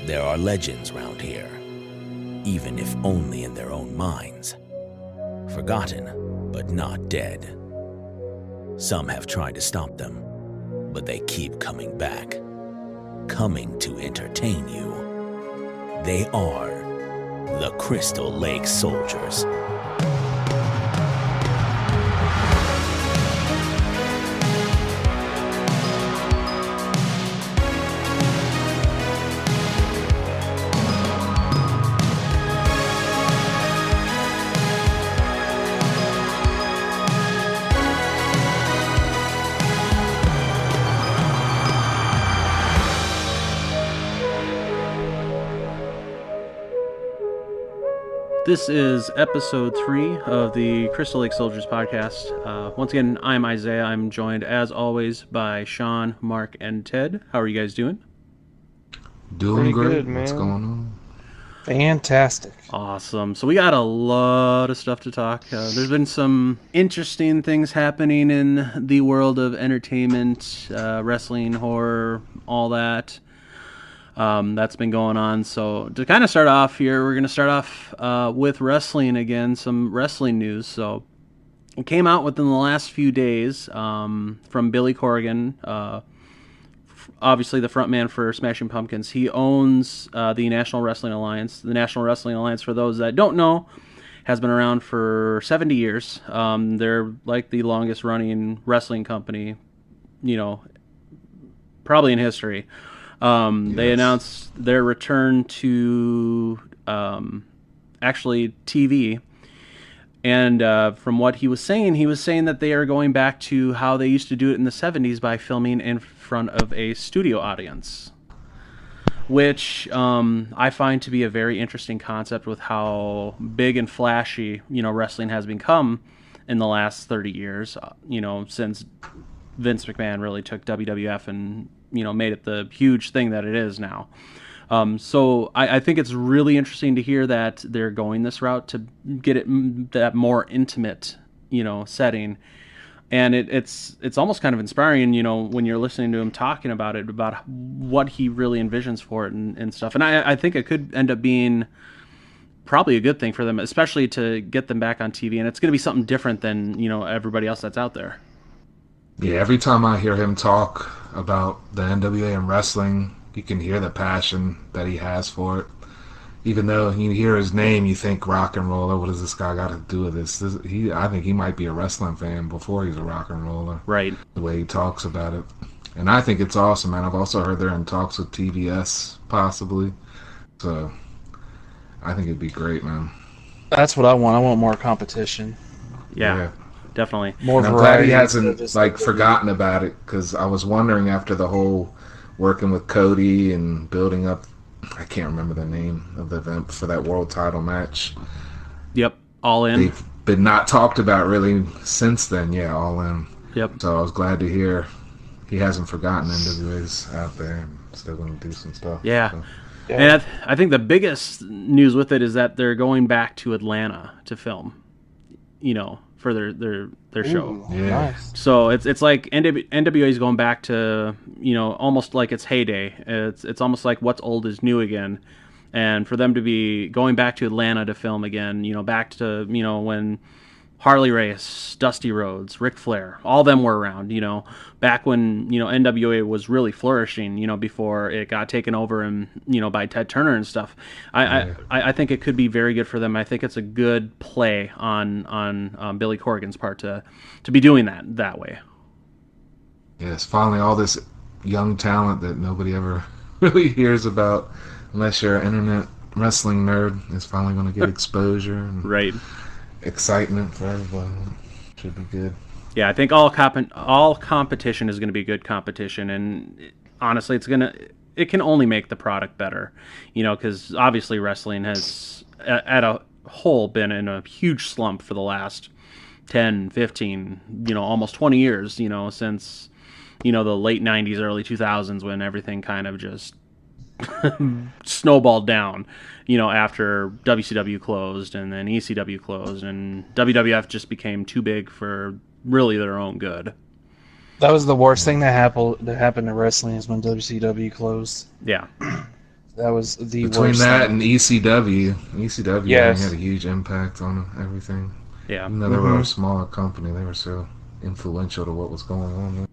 There are legends round here, even if only in their own minds. Forgotten, but not dead. Some have tried to stop them, but they keep coming back. Coming to entertain you. They are the Crystal Lake Soldiers. This is episode 3 of the Crystal Lake Soldiers podcast. Once again, I'm Isaiah. I'm joined, as always, by Sean, Mark, and Ted. How are you guys doing? Doing Pretty great. good, man. What's going on? Fantastic. Awesome. So we got a lot of stuff to talk. There's been some interesting things happening in the world of entertainment, wrestling, horror, all that. That's been going on. So to kind of start off here, we're going to start off with wrestling again, some wrestling news. So it came out within the last few days from Billy Corgan, obviously the frontman for Smashing Pumpkins. He owns the National Wrestling Alliance. The National Wrestling Alliance, for those that don't know, has been around for 70 years. They're like the longest running wrestling company, probably in history. They announced their return to actually TV. And from what he was saying that they are going back to how they used to do it in the 70s by filming in front of a studio audience, which I find to be a very interesting concept with how big and flashy, wrestling has become in the last 30 years, since Vince McMahon really took WWF and made it the huge thing that it is now. So I think it's really interesting to hear that they're going this route to get it that more intimate, setting. And it's almost kind of inspiring, when you're listening to him talking about it, about what he really envisions for it and stuff. And I think it could end up being probably a good thing for them, especially to get them back on TV. And it's going to be something different than, everybody else that's out there. Yeah, every time I hear him talk about the NWA and wrestling, you can hear the passion that he has for it. Even though you hear his name, you think rock and roller. What does this guy got to do with this? I think he might be a wrestling fan before he's a rock and roller. Right. The way he talks about it. And I think it's awesome, man. I've also heard they're in talks with TBS, possibly. So I think it'd be great, man. That's what I want. I want more competition. Yeah. Definitely. More and I'm variety. glad he hasn't forgotten about it, because I was wondering after the whole working with Cody and building up, I can't remember the name of the event for that world title match. Yep, All In. They've been not talked about really since then. Yeah, All In. Yep. So I was glad to hear he hasn't forgotten NWA's out there and still going to do some stuff. Yeah. So. Yeah. And I think the biggest news with it is that they're going back to Atlanta to film, for their show. Ooh, Yeah. Nice. So it's like NWA is going back to, almost like its heyday. It's almost like what's old is new again. And for them to be going back to Atlanta to film again, back to, when Harley Race, Dusty Rhodes, Ric Flair, all them were around, back when, NWA was really flourishing, before it got taken over and, by Ted Turner and stuff. I think it could be very good for them. I think it's a good play on Billy Corgan's part to be doing that way. Yes, finally all this young talent that nobody ever really hears about, unless you're an internet wrestling nerd, is finally going to get exposure. And Right. excitement for everybody. Should be good. Yeah, I think all competition is going to be good competition, and honestly, it can only make the product better, because obviously wrestling has at a whole been in a huge slump for the last 10, 15, almost 20 years, since the late 90s, early 2000s, when everything kind of just snowballed down, after WCW closed and then ECW closed and WWF just became too big for really their own good. That was the worst thing that happened to wrestling, is when WCW closed. Yeah. That was the Between worst that thing. and ECW Yes. had a huge impact on everything. Yeah. Even though they were a smaller company, they were so influential to what was going on.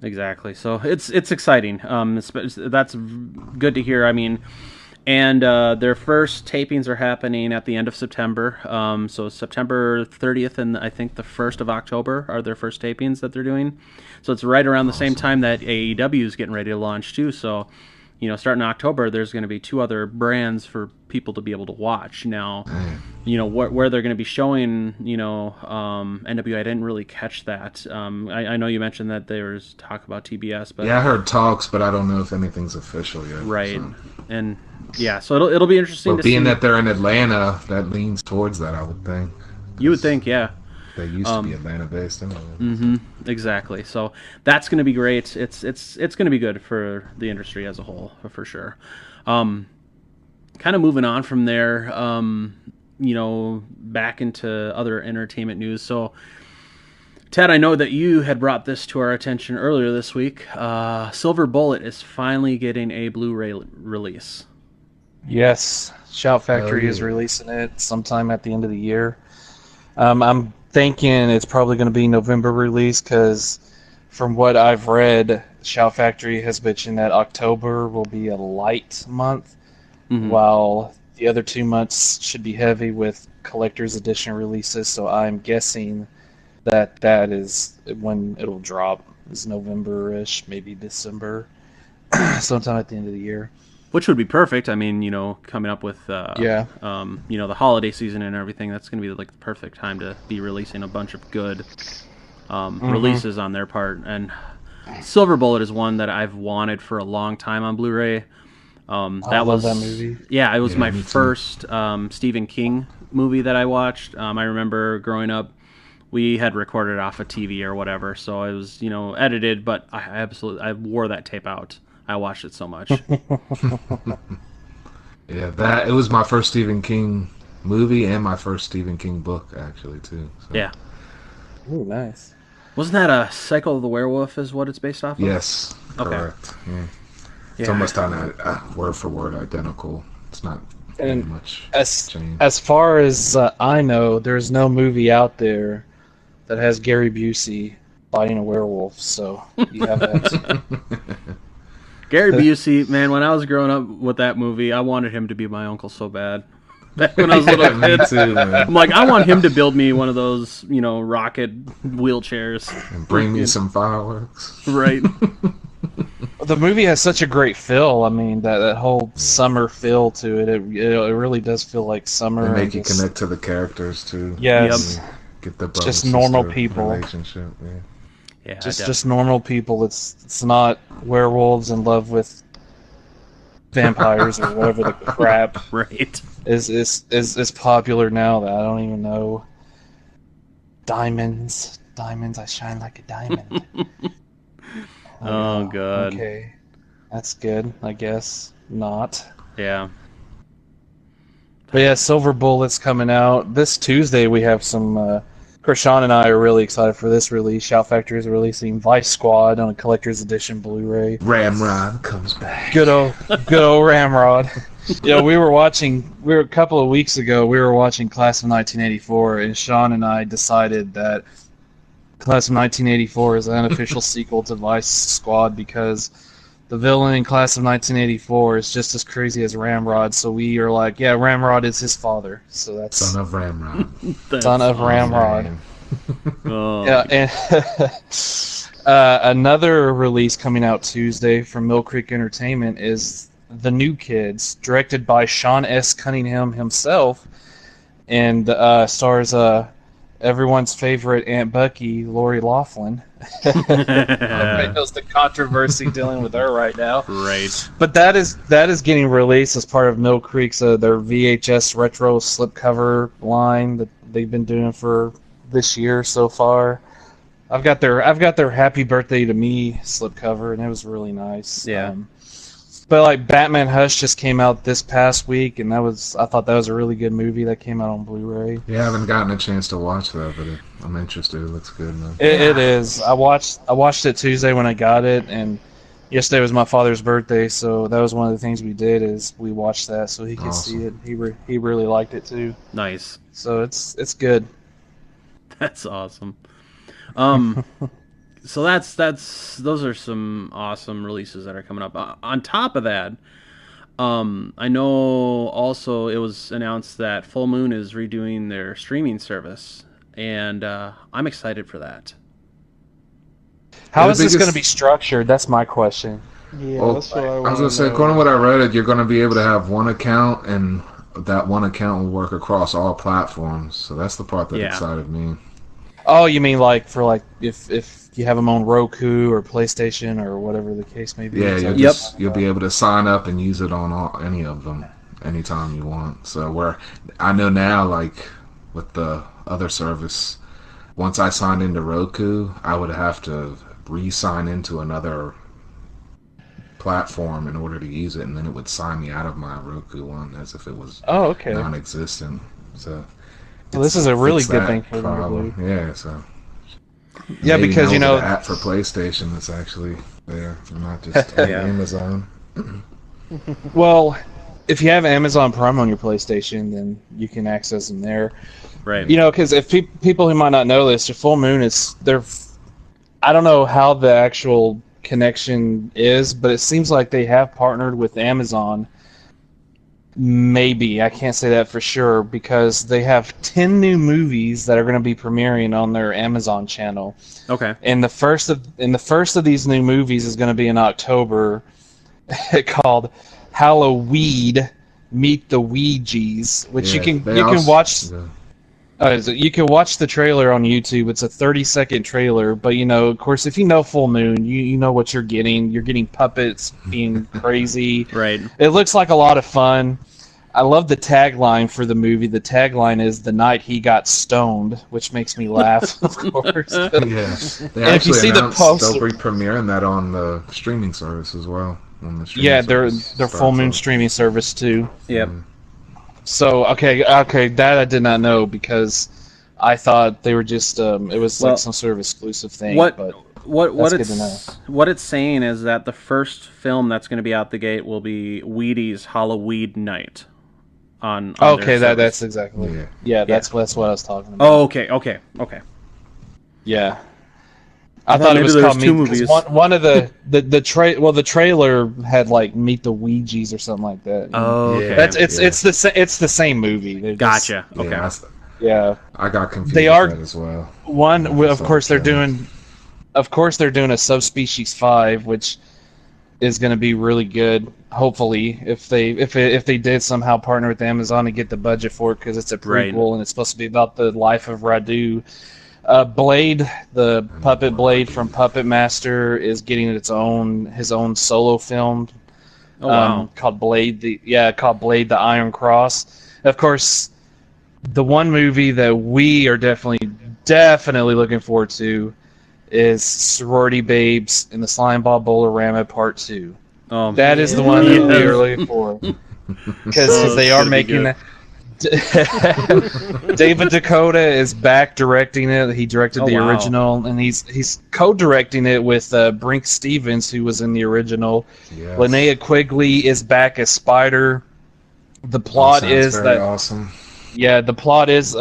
Exactly. So it's exciting. That's good to hear. I mean, and their first tapings are happening at the end of September. So September 30th and I think the 1st of October are their first tapings that they're doing. So it's right around the same time that AEW is getting ready to launch too. So, starting in October, there's going to be 2 other brands for people to be able to watch. Now, where they're going to be showing, NWA, I didn't really catch that. I know you mentioned that there's talk about TBS, but Yeah, I heard talks, but I don't know if anything's official yet. right, So. and yeah, so it'll be interesting But to being see. that they're in Atlanta, that leans towards that, I would think. You would think, yeah. They used to be Atlanta-based anyway. Mm-hmm. Exactly. So that's going to be great. It's going to be good for the industry as a whole, for sure. Kind of moving on from there, back into other entertainment news. So, Ted, I know that you had brought this to our attention earlier this week. Silver Bullet is finally getting a Blu-ray release. Yes, Shout Factory yeah. is releasing it sometime at the end of the year. I'm thinking it's probably going to be November release because, from what I've read, Shout Factory has mentioned that October will be a light month, while the other 2 months should be heavy with collector's edition releases. So I'm guessing that is when it'll drop. Is November-ish, maybe December, sometime at the end of the year. Which would be perfect. I mean, coming up with Yeah. the holiday season and everything, that's going to be like the perfect time to be releasing a bunch of good releases on their part. And Silver Bullet is one that I've wanted for a long time on Blu-ray. I love that movie. Yeah, it was my me too. first Stephen King movie that I watched. I remember growing up, we had recorded off a TV or whatever, so it was edited, but I wore that tape out. I watched it so much. Yeah, it was my first Stephen King movie and my first Stephen King book, actually, too. So. Yeah. Ooh, nice. Wasn't that a Cycle of the Werewolf is what it's based off of? Yes, Okay. correct. Yeah. It's Yeah. almost on word for word identical. It's not And much As change. as far as I know, there's no movie out there that has Gary Busey fighting a werewolf. So you have that. Gary Busey, man, when I was growing up with that movie, I wanted him to be my uncle so bad. Back when I was a little Me kid. too, man. I'm like, I want him to build me one of those, rocket wheelchairs. And bring me some fireworks. Right. The movie has such a great feel. I mean, that whole summer feel to it. It really does feel like summer. They make and you just- connect to the characters, too. Yes. Get the just brother-sister normal people. relationship. Yeah. Yeah. Just normal people. It's not werewolves in love with vampires or whatever the crap Right. is popular now that I don't even know. Diamonds, I shine like a diamond. Oh, God. Okay, that's good. I guess not. Yeah. But yeah, Silver Bullet's coming out this Tuesday. We have some. Krishan and I are really excited for this release. Shout Factory is releasing Vice Squad on a collector's edition Blu-ray. Ramrod comes back. Good old Ramrod. We were a couple of weeks ago, we were watching Class of 1984, and Sean and I decided that Class of 1984 is an unofficial sequel to Vice Squad because the villain in Class of 1984 is just as crazy as Ramrod, so we are like, yeah, Ramrod is his father. So that's Son of Ramrod. Son of Ramrod. Man. Oh. Yeah, and another release coming out Tuesday from Mill Creek Entertainment is The New Kids, directed by Sean S. Cunningham himself, and stars everyone's favorite Aunt Bucky, Lori Loughlin. Everybody knows the controversy dealing with her right now. Right. But that is getting released as part of Mill Creek's their VHS retro slipcover line that they've been doing for this year so far. I've got their Happy Birthday to Me slipcover, and it was really nice. Yeah. But like Batman Hush just came out this past week, and I thought that was a really good movie that came out on Blu-ray. Yeah, I haven't gotten a chance to watch that, but I'm interested. It looks good, man. It is. I watched it Tuesday when I got it, and Yesterday was my father's birthday, so that was one of the things we did is we watched that so he could see Awesome. it. He really liked it too. Nice. So it's good. That's awesome. Um, so that's those are some awesome releases that are coming up. On top of that, I know also it was announced that Full Moon is redoing their streaming service, and I'm excited for that. How The is this going to biggest- be structured? That's my question. Yeah, Well, that's what I I was want gonna to say, know. according to what I read, you're gonna be able to have one account, and that one account will work across all platforms. So that's the part that Yeah. excited me. Oh, you mean like for like if you have them on Roku or PlayStation or whatever the case may be? Yeah, Is that you'll what Yep. you'll be able to sign up and use it on any of them anytime you want. So where I know now, like with the other service, once I signed into Roku, I would have to re-sign into another platform in order to use it, and then it would sign me out of my Roku one as if it was Oh, okay. non-existent. So Well, this is a really fix good that thing for them to problem. do. Yeah, so Yeah, maybe because now you with know, the app for PlayStation that's actually there, and not just on Yeah. Amazon. well, if you have Amazon Prime on your PlayStation, then you can access them there. Right. You know, because if people who might not know this, the Full Moon is they're. I don't know how the actual connection is, but it seems like they have partnered with Amazon. Maybe I can't say that for sure because they have 10 new movies that are going to be premiering on their Amazon channel. Okay. And the first of these new movies is going to be in October, called Halloween Meet the Ouija's, which Yeah, you they can also- watch. yeah. You can watch the trailer on YouTube. It's a 30-second trailer, but you know, of course, if you know Full Moon, you know what you're getting. You're getting puppets being crazy. Right. It looks like a lot of fun. I love the tagline for the movie. The tagline is "The night he got stoned," which makes me laugh, of course. Yeah, they And if you actually see the announced poster- they'll be premiering that on the streaming service as well. When the streaming Yeah, their service Full Moon starts up. streaming service too. Yep. So okay, that I did not know because I thought they were just it was Well, like some sort of exclusive thing. What But what that's good to know. what it's saying is that the first film that's going to be out the gate will be Wheaties Halloween Night. On okay, their that's service. exactly. Yeah. Yeah, that's what I was talking about. Oh, okay. Yeah. I I thought thought it maybe was there called was two Meet. 'Cause movies. one of the trailer had like Meet the Ouija's or something like that. Oh, Yeah. okay. That's Yeah. it's the same movie. They're just- Gotcha. Okay. Yeah, Yeah. I got confused They with are- that as well. One, Yeah, of so course, they're trailer. doing. Of course, they're doing a Subspecies 5, which is going to be really good. Hopefully, if they did somehow partner with Amazon to get the budget for it, because it's a prequel Right. and it's supposed to be about the life of Radu. Blade, the puppet Blade from Puppet Master, is getting his own solo film. Oh wow. Called Blade. Called Blade: The Iron Cross. Of course, the one movie that we are definitely looking forward to is Sorority Babes in the Slime Ball Bolorama Part 2. That is the one that we are looking for. Because Oh, they it's are gonna be making good. that. David Dakota is back directing it. He directed Oh, the wow. original, and he's co-directing it with Brink Stevens, who was in the original. Yes. Linnea Quigley is back as Spider. The plot Sounds is very that awesome. the plot is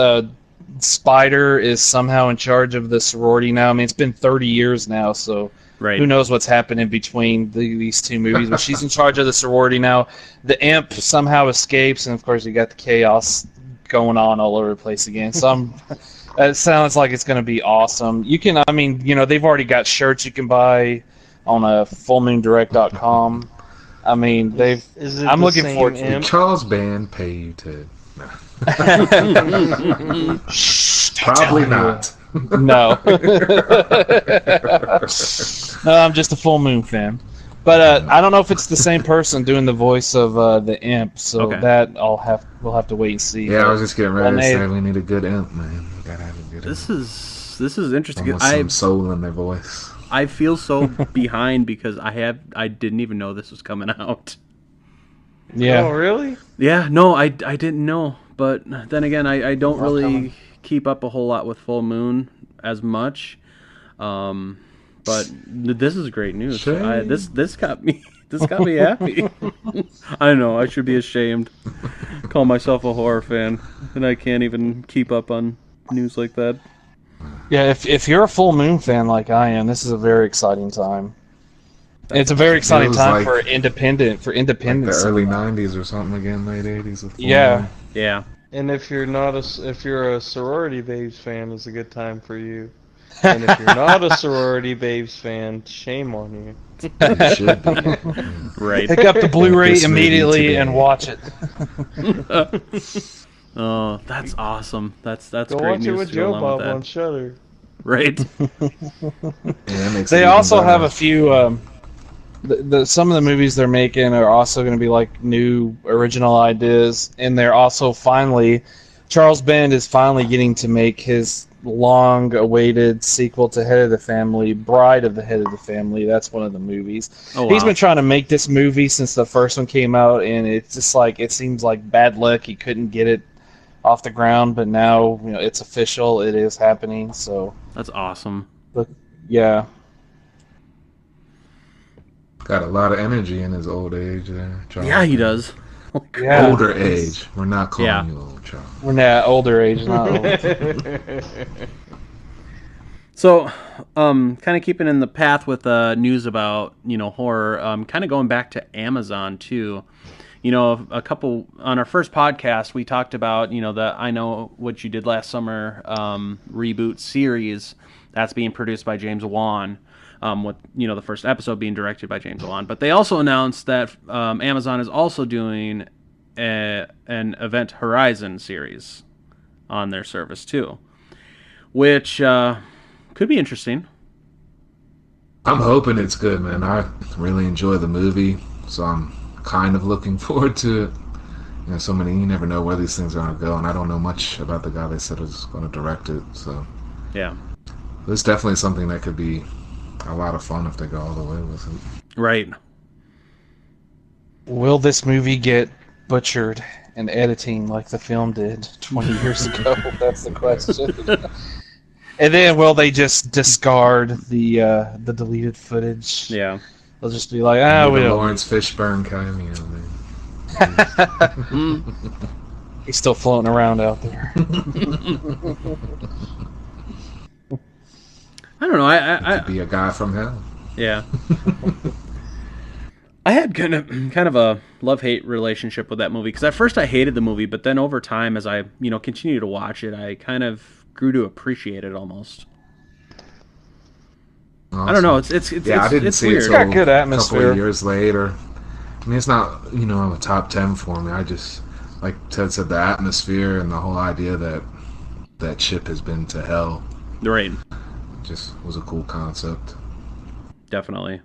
Spider is somehow in charge of the sorority now. I mean, it's been 30 years now, so Right. who knows what's happened in between these two movies. But she's in charge of the sorority now. The imp somehow escapes, and of course, you got the chaos going on all over the place again. So it sounds like it's going to be awesome. You can, I mean, you know, they've already got shirts you can buy on fullmoondirect.com. I mean, they've. Is it I'm the looking same forward to Did imp? Charles Band pay you to? Shh, don't Probably tell anyone. not. No. No, I'm just a Full Moon fan. But I don't know if it's the same person doing the voice of the imp, so Okay. that we'll have to wait and see. Yeah, I was just getting ready to Linnea- say we need a good imp, man. We gotta have a good This imp. is interesting. Someone with some soul in their voice. I feel so behind because I didn't even know this was coming out. Yeah. Oh, really? Yeah, no, I didn't know. But then again, I don't really keep up a whole lot with Full Moon as much. But this is great news. Shame. This got me happy. I know I should be ashamed. Call myself a horror fan, and I can't even keep up on news like that. Yeah, if you're a Full Moon fan like I am, this is a very exciting time. It's a very exciting Feels time like- for independent Like independence. the early 90s or something again, late 80s. with Full Yeah. Moon. Yeah. And if you're a sorority babes fan, it's a good time for you. And if you're not a sorority babes fan, shame on you. You should be. Right. Pick up the Blu-ray This movie immediately today. and watch it. Oh, that's awesome. That's Go great watch news it with to go Joe along Bob with on that. Shudder. Right. Yeah, that makes They it even also have better. a few. Some of the movies they're making are also going to be like new original ideas, and they're also finally, Charles Band is finally getting to make his long-awaited sequel to Head of the Family, Bride of the Head of the Family. That's one of the movies. Oh, He's wow. been trying to make this movie since the first one came out, and it's just like it seems like bad luck. He couldn't get it off the ground, but now it's official. It is happening. So That's awesome. yeah. Got a lot of energy in his old age there. Charles. Yeah, he does. Yeah. Older age. We're not calling Yeah. you old, Charles. We're not older age, not old. So, kind of keeping in the path with news about horror, kind of going back to Amazon too. A couple on our first podcast we talked about the I Know What You Did Last Summer reboot series that's being produced by James Wan. With the first episode being directed by James Wan, but they also announced that Amazon is also doing an Event Horizon series on their service too, which could be interesting. I'm hoping it's good, man. I really enjoy the movie, so I'm kind of looking forward to it. You never know where these things are going to go, and I don't know much about the guy they said was going to direct it, so Yeah, it's definitely something that could be a lot of fun if they go all the way with it. right. Will this movie get butchered in editing like the film did 20 years ago? That's the question. And then will they just discard the deleted footage? Yeah. They'll just be like, The we don't. Lawrence Fishburne cameo. He's still floating around out there. I don't know. I Could be a guy from hell. yeah. I had kind of a love-hate relationship with that movie because at first I hated the movie, but then over time, as I continue to watch it, I kind of grew to appreciate it almost. I don't know. It's I didn't it's see weird. it got till good a couple atmosphere. of years later. I mean, it's not a top 10 for me. I just, like Ted said, the atmosphere and the whole idea that ship has been to hell Right. just was a cool concept. Definitely.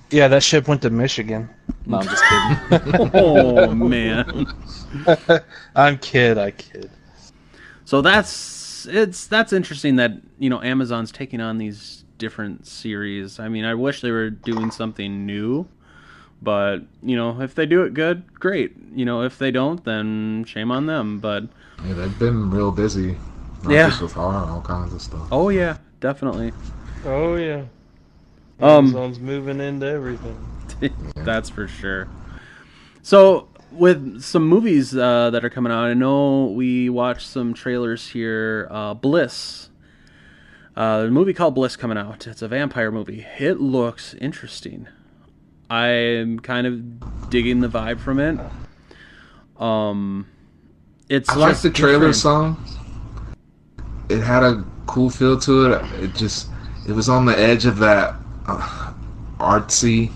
Yeah, that ship went to Michigan. No, I'm just kidding. Oh man. I kid. So that's interesting that Amazon's taking on these different series. I mean, I wish they were doing something new, but if they do it good, great. If they don't, then shame on them. But Yeah, they've been real busy. Not Yeah. just with horror, all kinds of stuff. oh yeah, definitely. Oh yeah. Um, Amazon's moving into everything. That's for sure. So, with some movies that are coming out, I know we watched some trailers here. Bliss. A movie called Bliss coming out. It's a vampire movie. It looks interesting. I'm kind of digging the vibe from it. It's I like just the trailer different. song. It had a cool feel to it. It was on the edge of that artsy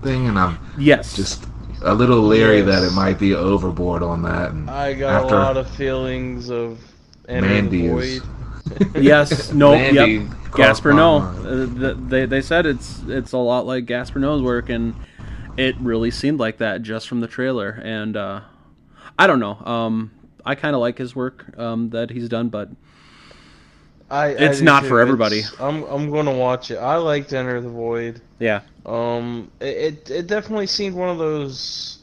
thing, and I'm Yes. just a little leery Yes. that it might be overboard on that. And I got after a lot of feelings of Enter Mandy the is Void. Yes. No. Mandy Yep. crossed Gaspar my Noe. mind. They said it's a lot like Gaspar Noe's work, and it really seemed like that just from the trailer. And I don't know. I kind of like his work that he's done, but It's do not too. for everybody. I'm gonna watch it. I liked Enter the Void. yeah, It definitely seemed one of those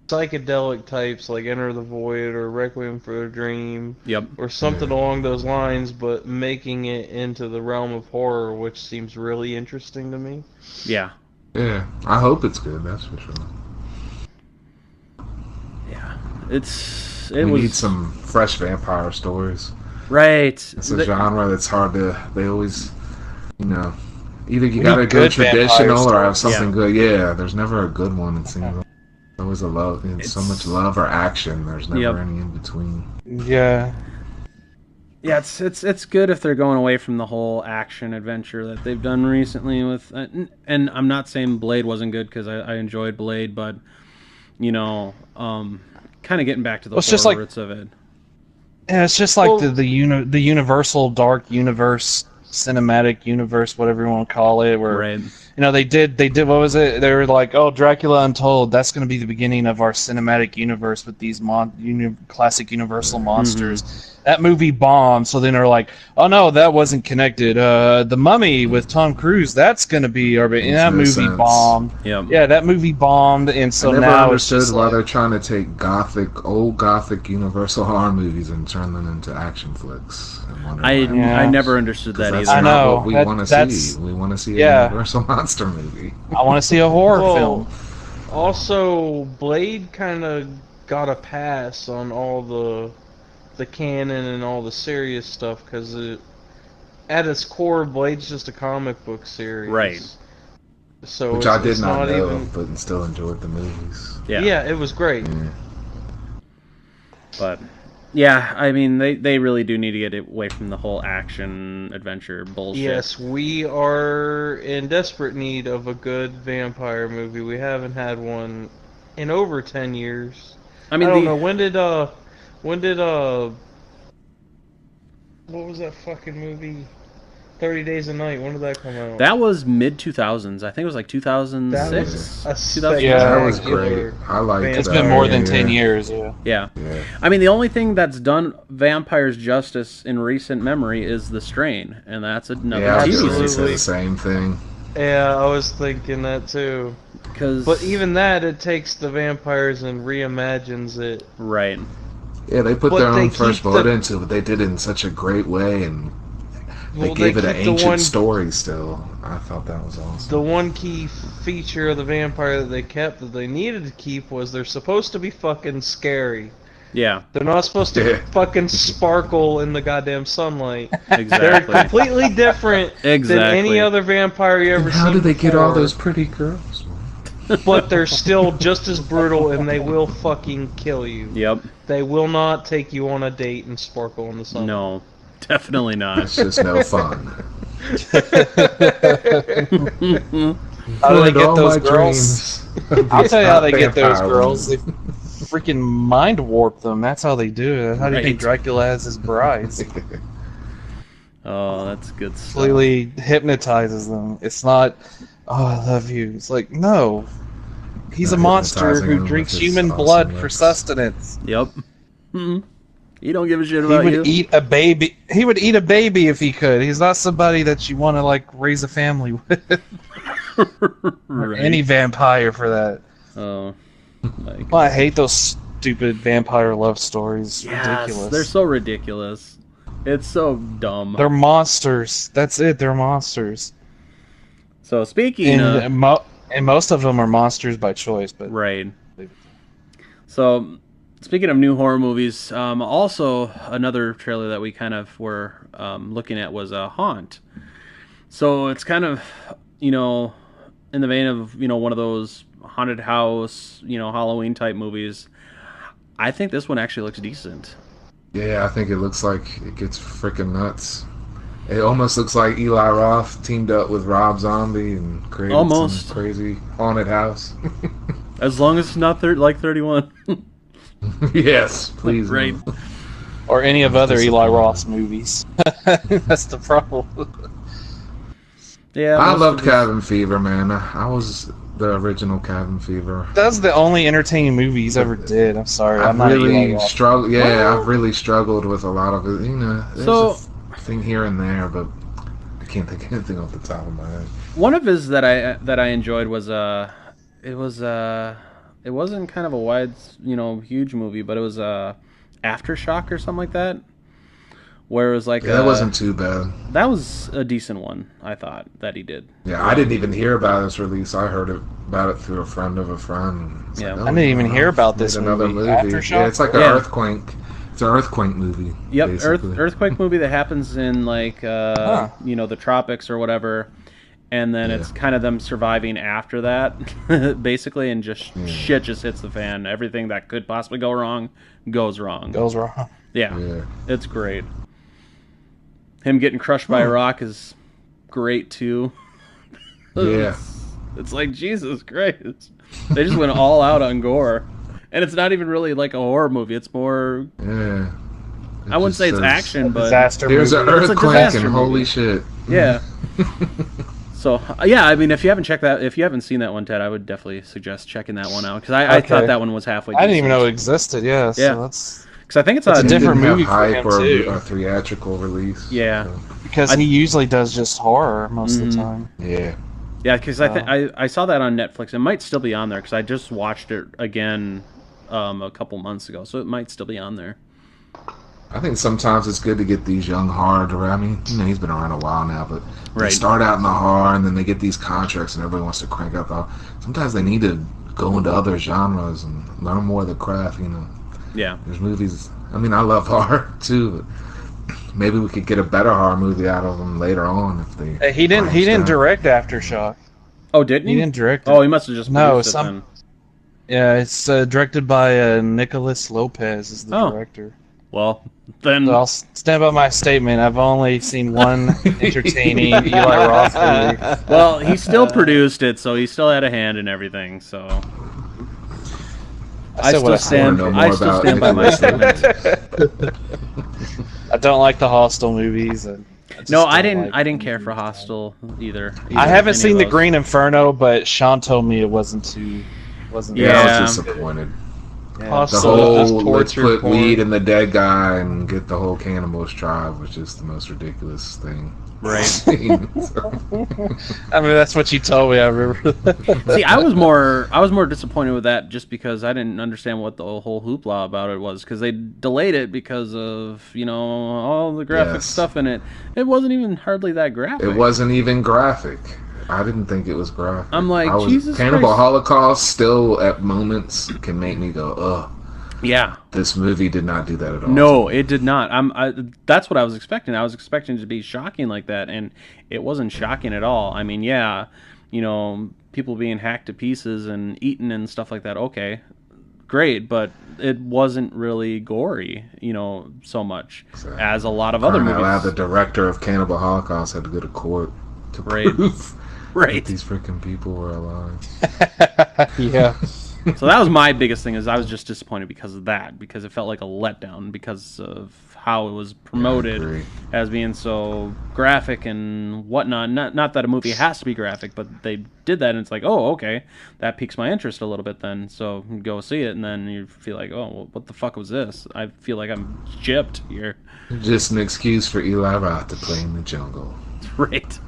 psychedelic types like Enter the Void or Requiem for a Dream Yep. or something along those lines, but making it into the realm of horror, which seems really interesting to me. Yeah. Yeah, I hope it's good. That's for sure. Yeah. We need some fresh vampire stories. Right. It's a genre that's hard to. They always, either you We gotta need go good vampire traditional or have stories. something good. Yeah, there's never a good one. It seems like always a love. So much love or action. There's never any in between. Yeah. Yeah, it's good if they're going away from the whole action adventure that they've done recently with, and I'm not saying Blade wasn't good because I enjoyed Blade, but kind of getting back to the Well, it's horror just roots of it. Yeah, it's just like the universal dark universe, cinematic universe, whatever you want to call it, where Right. they did what was it? They were like, oh, Dracula Untold, that's going to be the beginning of our cinematic universe with these classic Universal monsters. That movie bombed, so then they're like, oh no, that wasn't connected. The Mummy with Tom Cruise, that's going to be our. And that movie bombed. Yep. Yeah, that movie bombed, and so I never now understood it's just why like, they're trying to take old gothic Universal horror movies and turn them into action flicks. I never understood that that's either. I not know, what we that- want to that's- see. We want to see a yeah. Universal monster movie. I want to see a horror film. Also, Blade kind of got a pass on all the canon and all the serious stuff because at its core, Blade's just a comic book series. Right. So Which I did it's not know, even. but still enjoyed the movies. Yeah, it was great. Yeah. But yeah, I mean they really do need to get away from the whole action adventure bullshit. Yes, we are in desperate need of a good vampire movie. We haven't had one in over 10 years. I mean, I don't know, when did what was that fucking movie? 30 Days a Night, when did that come out? that was mid 2000s. I think it was like 2006. That was a 2000. Yeah, That was great. I liked it. It's been more than 10 years, yeah. Yeah. Yeah. I mean, the only thing that's done vampires justice in recent memory is The Strain, and that's another Yeah, I TV was absolutely. gonna series. say the same thing. Yeah, I was thinking that too. Because But even that, it takes the vampires and reimagines it. right, Yeah, they put But their they own fresh keep blood the- into it, but they did it in such a great way, and they Well, gave it an keep the ancient one- story still. I thought that was awesome. The one key feature of the vampire that they kept that they needed to keep was they're supposed to be fucking scary. yeah, They're not supposed to Yeah. fucking sparkle in the goddamn sunlight. They're exactly. completely different than Exactly. any other vampire you ever And seen. how did they get all before, those pretty girls? But they're still just as brutal, and they will fucking kill you. Yep. They will not take you on a date and sparkle in the sun. No, definitely not. It's just no fun. How do they get All those my girls? dreams. I'll tell you how they get those Vampire girls. They women. freaking mind warp them. That's how they do it. That's how do you think Right. Dracula has his brides? Oh, that's good stuff. Completely hypnotizes them. It's not, oh, I love you. It's like, no. He's a Not monster hypnotizing who him drinks with his human awesome blood for looks. sustenance. Yep. You don't give a shit He about would you. eat a baby. He would eat a baby if he could. He's not somebody that you want to like raise a family with. Or Right. any vampire for that. Oh, my Well, I hate those stupid vampire love stories. Yes, Ridiculous. they're so ridiculous. It's so dumb. They're monsters. That's it. They're monsters. So speaking of And most of them are monsters by choice. But right. So speaking of new horror movies, also another trailer that we kind of were looking at was Haunt. So it's kind of in the vein of one of those haunted house Halloween type movies. I think this one actually looks decent. Yeah, I think it looks like it gets freaking nuts. It almost looks like Eli Roth teamed up with Rob Zombie and created Almost. some crazy haunted house. As long as it's not like 31. Yes, please. Right. no. or any of other Eli Disappointing. Roth's movies. That's the problem. Yeah, I most loved of these- Cabin Fever, man. I was the original Cabin Fever. That's the only entertaining movie he's ever did. I'm sorry. I'm not Eli really Roth. struggled. Yeah, I've really struggled with a lot of it. There's So- a thing here and there, but I can't think of anything off the top of my head. One of his that I enjoyed was it wasn't kind of a wide, huge movie, but it was Aftershock or something like that. Where it was like Yeah, that wasn't too bad. that was a decent one, I thought, that he did. Yeah, I didn't even hear about this release. I heard about it through a friend of a friend. It's Yeah. like, I didn't even hear about made this another movie. movie. Aftershock? Yeah, it's like an Yeah. earthquake. It's an earthquake movie. Yep, basically. earthquake movie that happens in like the tropics or whatever, and then it's kind of them surviving after that, basically, and just shit just hits the fan. Everything that could possibly go wrong goes wrong. Goes wrong. Yeah. It's great. Him getting crushed by a rock is great too. Yeah. It's like, Jesus Christ. They just went all out on gore. And it's not even really like a horror movie. It's more, Yeah. I wouldn't say it's action, but Disaster There's movie. an It's a earthquake disaster and holy movie. shit. yeah. So, yeah, I mean, if you haven't seen that one, Ted, I would definitely suggest checking that one out. Because I Okay. thought that one was halfway I didn't even know it decent. existed. Yeah. So Yeah. that's Because I think it's That's on a different Didn't movie have for hype him, or too. a theatrical release. Yeah. So, because he usually does just horror most of the Mhm. time. yeah. Yeah, because I saw that on Netflix. It might still be on there because I just watched it again a couple months ago, so it might still be on there. I think sometimes it's good to get these young horror directors. I mean, he's been around a while now, but they Right. start out in the horror and then they get these contracts and everybody wants to crank up. Sometimes they need to go into other genres and learn more of the craft. Yeah. There's movies. I mean, I love horror too, but maybe we could get a better horror movie out of them later on if they. He didn't branched out. direct Aftershock. Oh, didn't he? He didn't direct it. Oh, he must have just No, produced it some- then. Yeah, it's directed by Nicholas Lopez is the Oh. director. Well, then. So I'll stand by my statement. I've only seen one entertaining Eli Roth movie. Well, he still produced it, so he still had a hand in everything. So I said what still I stand. wanna know I more still about stand by my Nicholas statement. I don't like the Hostel movies. And just No, I don't didn't. like I didn't them. care for Hostel either. I haven't Any seen of the those. Green Inferno, but Sean told me it wasn't too. Wasn't. Yeah, I Yeah. was disappointed. Yeah. The Hostel is whole let's torture put porn. weed in the dead guy and get the whole cannibals tribe, which is the most ridiculous thing. Right. So, I mean, that's what you told me. I remember. See, I was more disappointed with that just because I didn't understand what the whole hoopla about it was, because they delayed it because of all the graphic Yes. stuff in it. It wasn't even hardly that graphic. it wasn't even graphic. I didn't think it was graphic. I'm like, Jesus Cannibal Christ. Holocaust still at moments can make me go, ugh. Yeah. This movie did not do that at all. No, it did not. That's what I was expecting. I was expecting it to be shocking like that, and it wasn't shocking at all. I mean, yeah, people being hacked to pieces and eaten and stuff like that. Okay, great, but it wasn't really gory, so much as a lot of other Crying out loud, the movies. director of Cannibal Holocaust had to go to court to Right. prove Right. that these freaking people were alive. Yeah. So that was my biggest thing, is I was just disappointed because of that, because it felt like a letdown because of how it was promoted agree. as being so graphic and whatnot. Not that a movie has to be graphic, but they did that, and it's like, oh, okay, that piques my interest a little bit then, so go see it, and then you feel like, oh, well, what the fuck was this? I feel like I'm gypped here. Just an excuse for Eli Roth to play in the jungle. Right.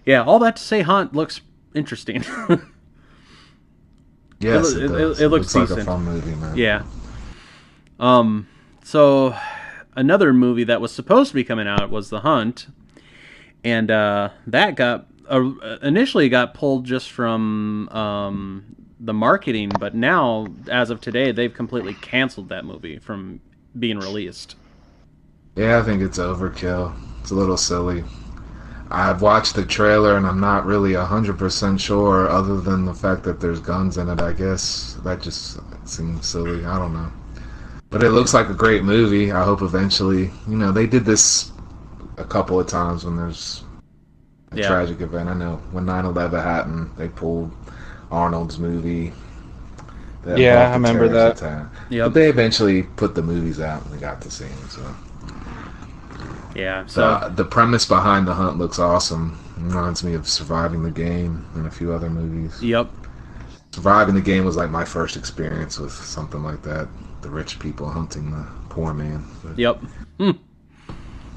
Yeah, all that to say, Hunt looks interesting. Yes, It- it, it- does. it looks like a decent. fun movie, man. Yeah. So another movie that was supposed to be coming out was The Hunt, and that got initially got pulled just from the marketing, but now, as of today, they've completely canceled that movie from being released. Yeah, I think it's overkill. It's a little silly. I've watched the trailer and I'm not really 100% sure, other than the fact that there's guns in it, I guess. That just seems silly. I don't know. But it looks like a great movie. I hope eventually, they did this a couple of times when there's a Yeah. tragic event. I know when 9/11 happened, they pulled Arnold's movie. that Yeah, involved I the remember terrorist that. attack. Yep. But they eventually put the movies out and we got to see them, so. Yeah. So The premise behind The Hunt looks awesome. It reminds me of Surviving the Game and a few other movies. yep. Surviving the Game was like my first experience with something like that. The rich people hunting the poor man. But Yep.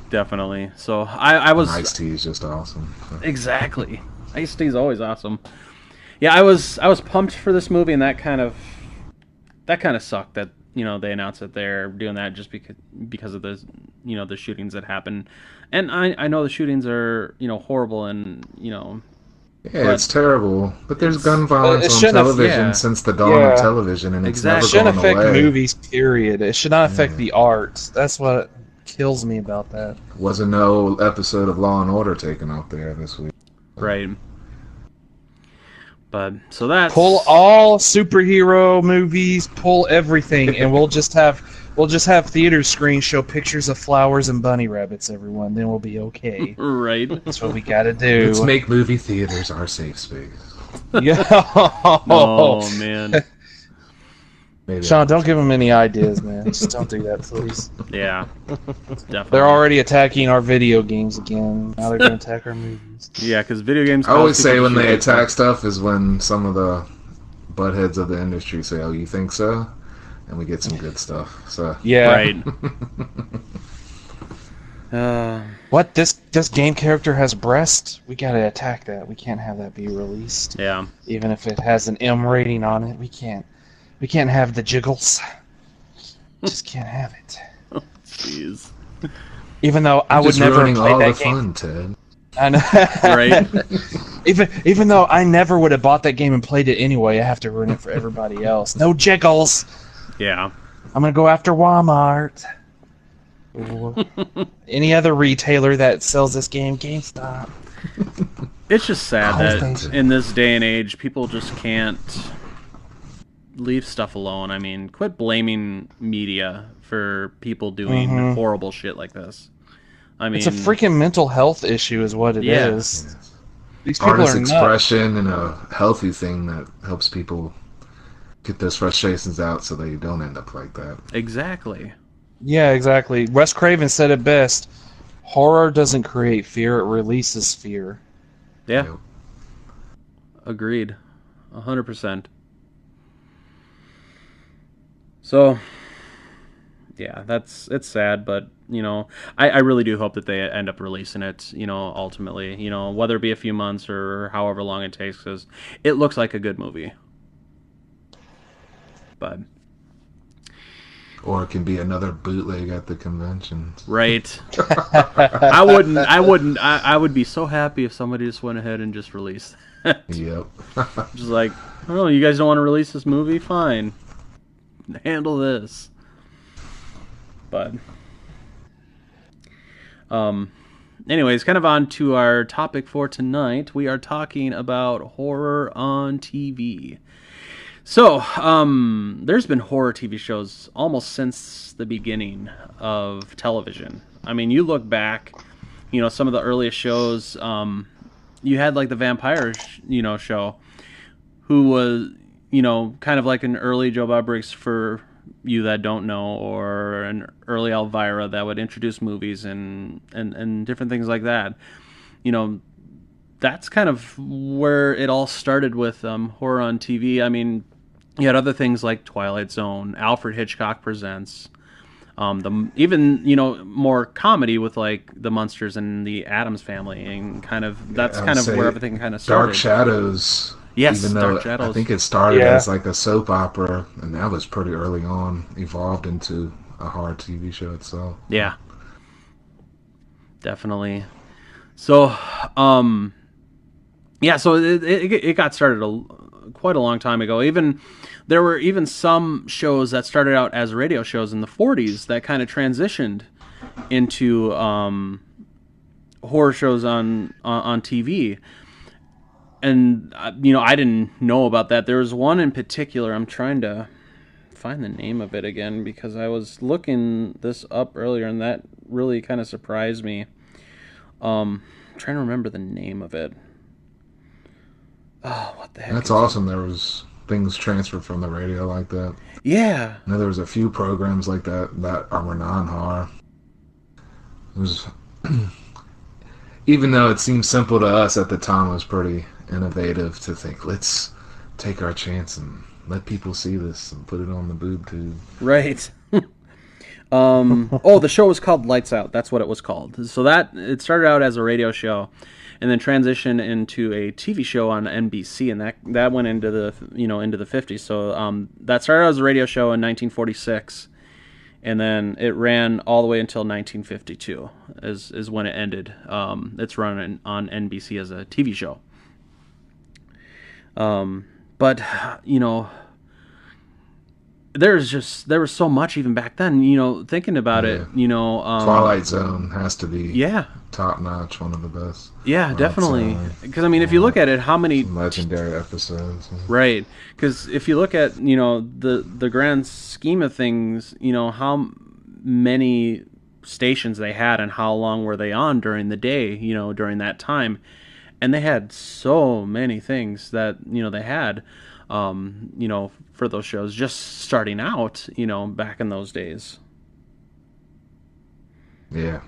Definitely. So I was Ice-T is just awesome. So. exactly. Ice-T is always awesome. Yeah, I was pumped for this movie, and that kind of sucked that they announced that they're doing that just because of the the shootings that happened, and I know the shootings are horrible and Yeah, but it's terrible. But there's it's gun violence it on shouldn't have- television yeah. since the dawn of Yeah. television, and it's Exactly. never It shouldn't gone affect away. movies, period. It should not affect the art. That's what kills me about that. Wasn't no episode of Law and Order taken out there this week. Right. But so that's Pull all superhero movies, pull everything, and we'll just have theater screens show pictures of flowers and bunny rabbits, everyone. Then we'll be okay. right. That's what we gotta do. Let's make movie theaters our safe space. Yeah. Oh man. Maybe Sean, don't give them any ideas, man. Just don't do that, please. Yeah. Definitely. They're already attacking our video games again. Now they're gonna attack our movies. Yeah, because video games. I always cause say people when to they shoot attack stuff is when some of the buttheads of the industry say, "Oh, you think so?" And we get some good stuff. So Yeah. people. Right. What? This game character has breast? We gotta attack that. We can't have that be released. Yeah. Even if it has an M rating on it, we can't have the jiggles. Just can't have it. Jeez. Even though I you're would just never ruining play all that the game. fun, Ted. I know. Right. Even though I never would have bought that game and played it anyway, I have to ruin it for everybody else. No jiggles. Yeah. I'm gonna go after Walmart. Or any other retailer that sells this game, GameStop. It's just sad Always that in this day and age, people just can't leave stuff alone. I mean, quit blaming media for people doing horrible shit like this. I mean, It's a freaking mental health issue, is what it is. Yeah. These people Artist are nuts. expression and a healthy thing that helps people get those frustrations out so they don't end up like that. Exactly. Yeah, exactly. Wes Craven said it best. Horror doesn't create fear; it releases fear. Yeah. Yep. Agreed. 100%. So, yeah, it's sad, but I really do hope that they end up releasing it. Ultimately, whether it be a few months or however long it takes, because it looks like a good movie. But Or it can be another bootleg at the conventions. right, I would be so happy if somebody just went ahead and just released. Yep. Just like, oh, you guys don't want to release this movie? Fine, handle this. But anyways, kind of on to our topic for tonight. We are talking about horror on TV. So, there's been horror TV shows almost since the beginning of television. I mean, you look back, some of the earliest shows, you had like the vampire, show, who was, kind of like an early Joe Bob Briggs for you that don't know, or an early Elvira that would introduce movies and different things like that. That's kind of where it all started with horror on TV. I mean, you had other things like Twilight Zone, Alfred Hitchcock Presents, even more comedy with like the Munsters and the Addams Family, and that's kind of where everything kind of started. Dark Shadows. Yes, even though Dark Shadows. I think it started as like a soap opera, and that was pretty early on, evolved into a horror TV show itself. Yeah, definitely. So, yeah, so it got started quite a long time ago. There were even some shows that started out as radio shows in the 40s that kind of transitioned into horror shows on TV. And I didn't know about that. There was one in particular. I'm trying to find the name of it again because I was looking this up earlier, and that really kind of surprised me. I'm trying to remember the name of it. Oh, what the heck? That's awesome. There was things transferred from the radio like that. Yeah. I know there was a few programs like that were non-horror. It was, even though it seemed simple to us at the time, it was pretty innovative to think, let's take our chance and let people see this and put it on the boob tube. Right. Oh, the show was called Lights Out. That's what it was called. So that it started out as a radio show, and then transitioned into a TV show on NBC, and that went into the into the 50s. So that started out as a radio show in 1946, and then it ran all the way until 1952 is when it ended. It's run on NBC as a TV show. But there was so much even back then, thinking about it, Twilight Zone has to be yeah, top notch, one of the best. Yeah, definitely. Because if you look at it, how many some legendary episodes? Right? Because if you look at the grand scheme of things, how many stations they had and how long were they on during the day, during that time, and they had so many things that they had. For those shows, just starting out, back in those days. Yeah.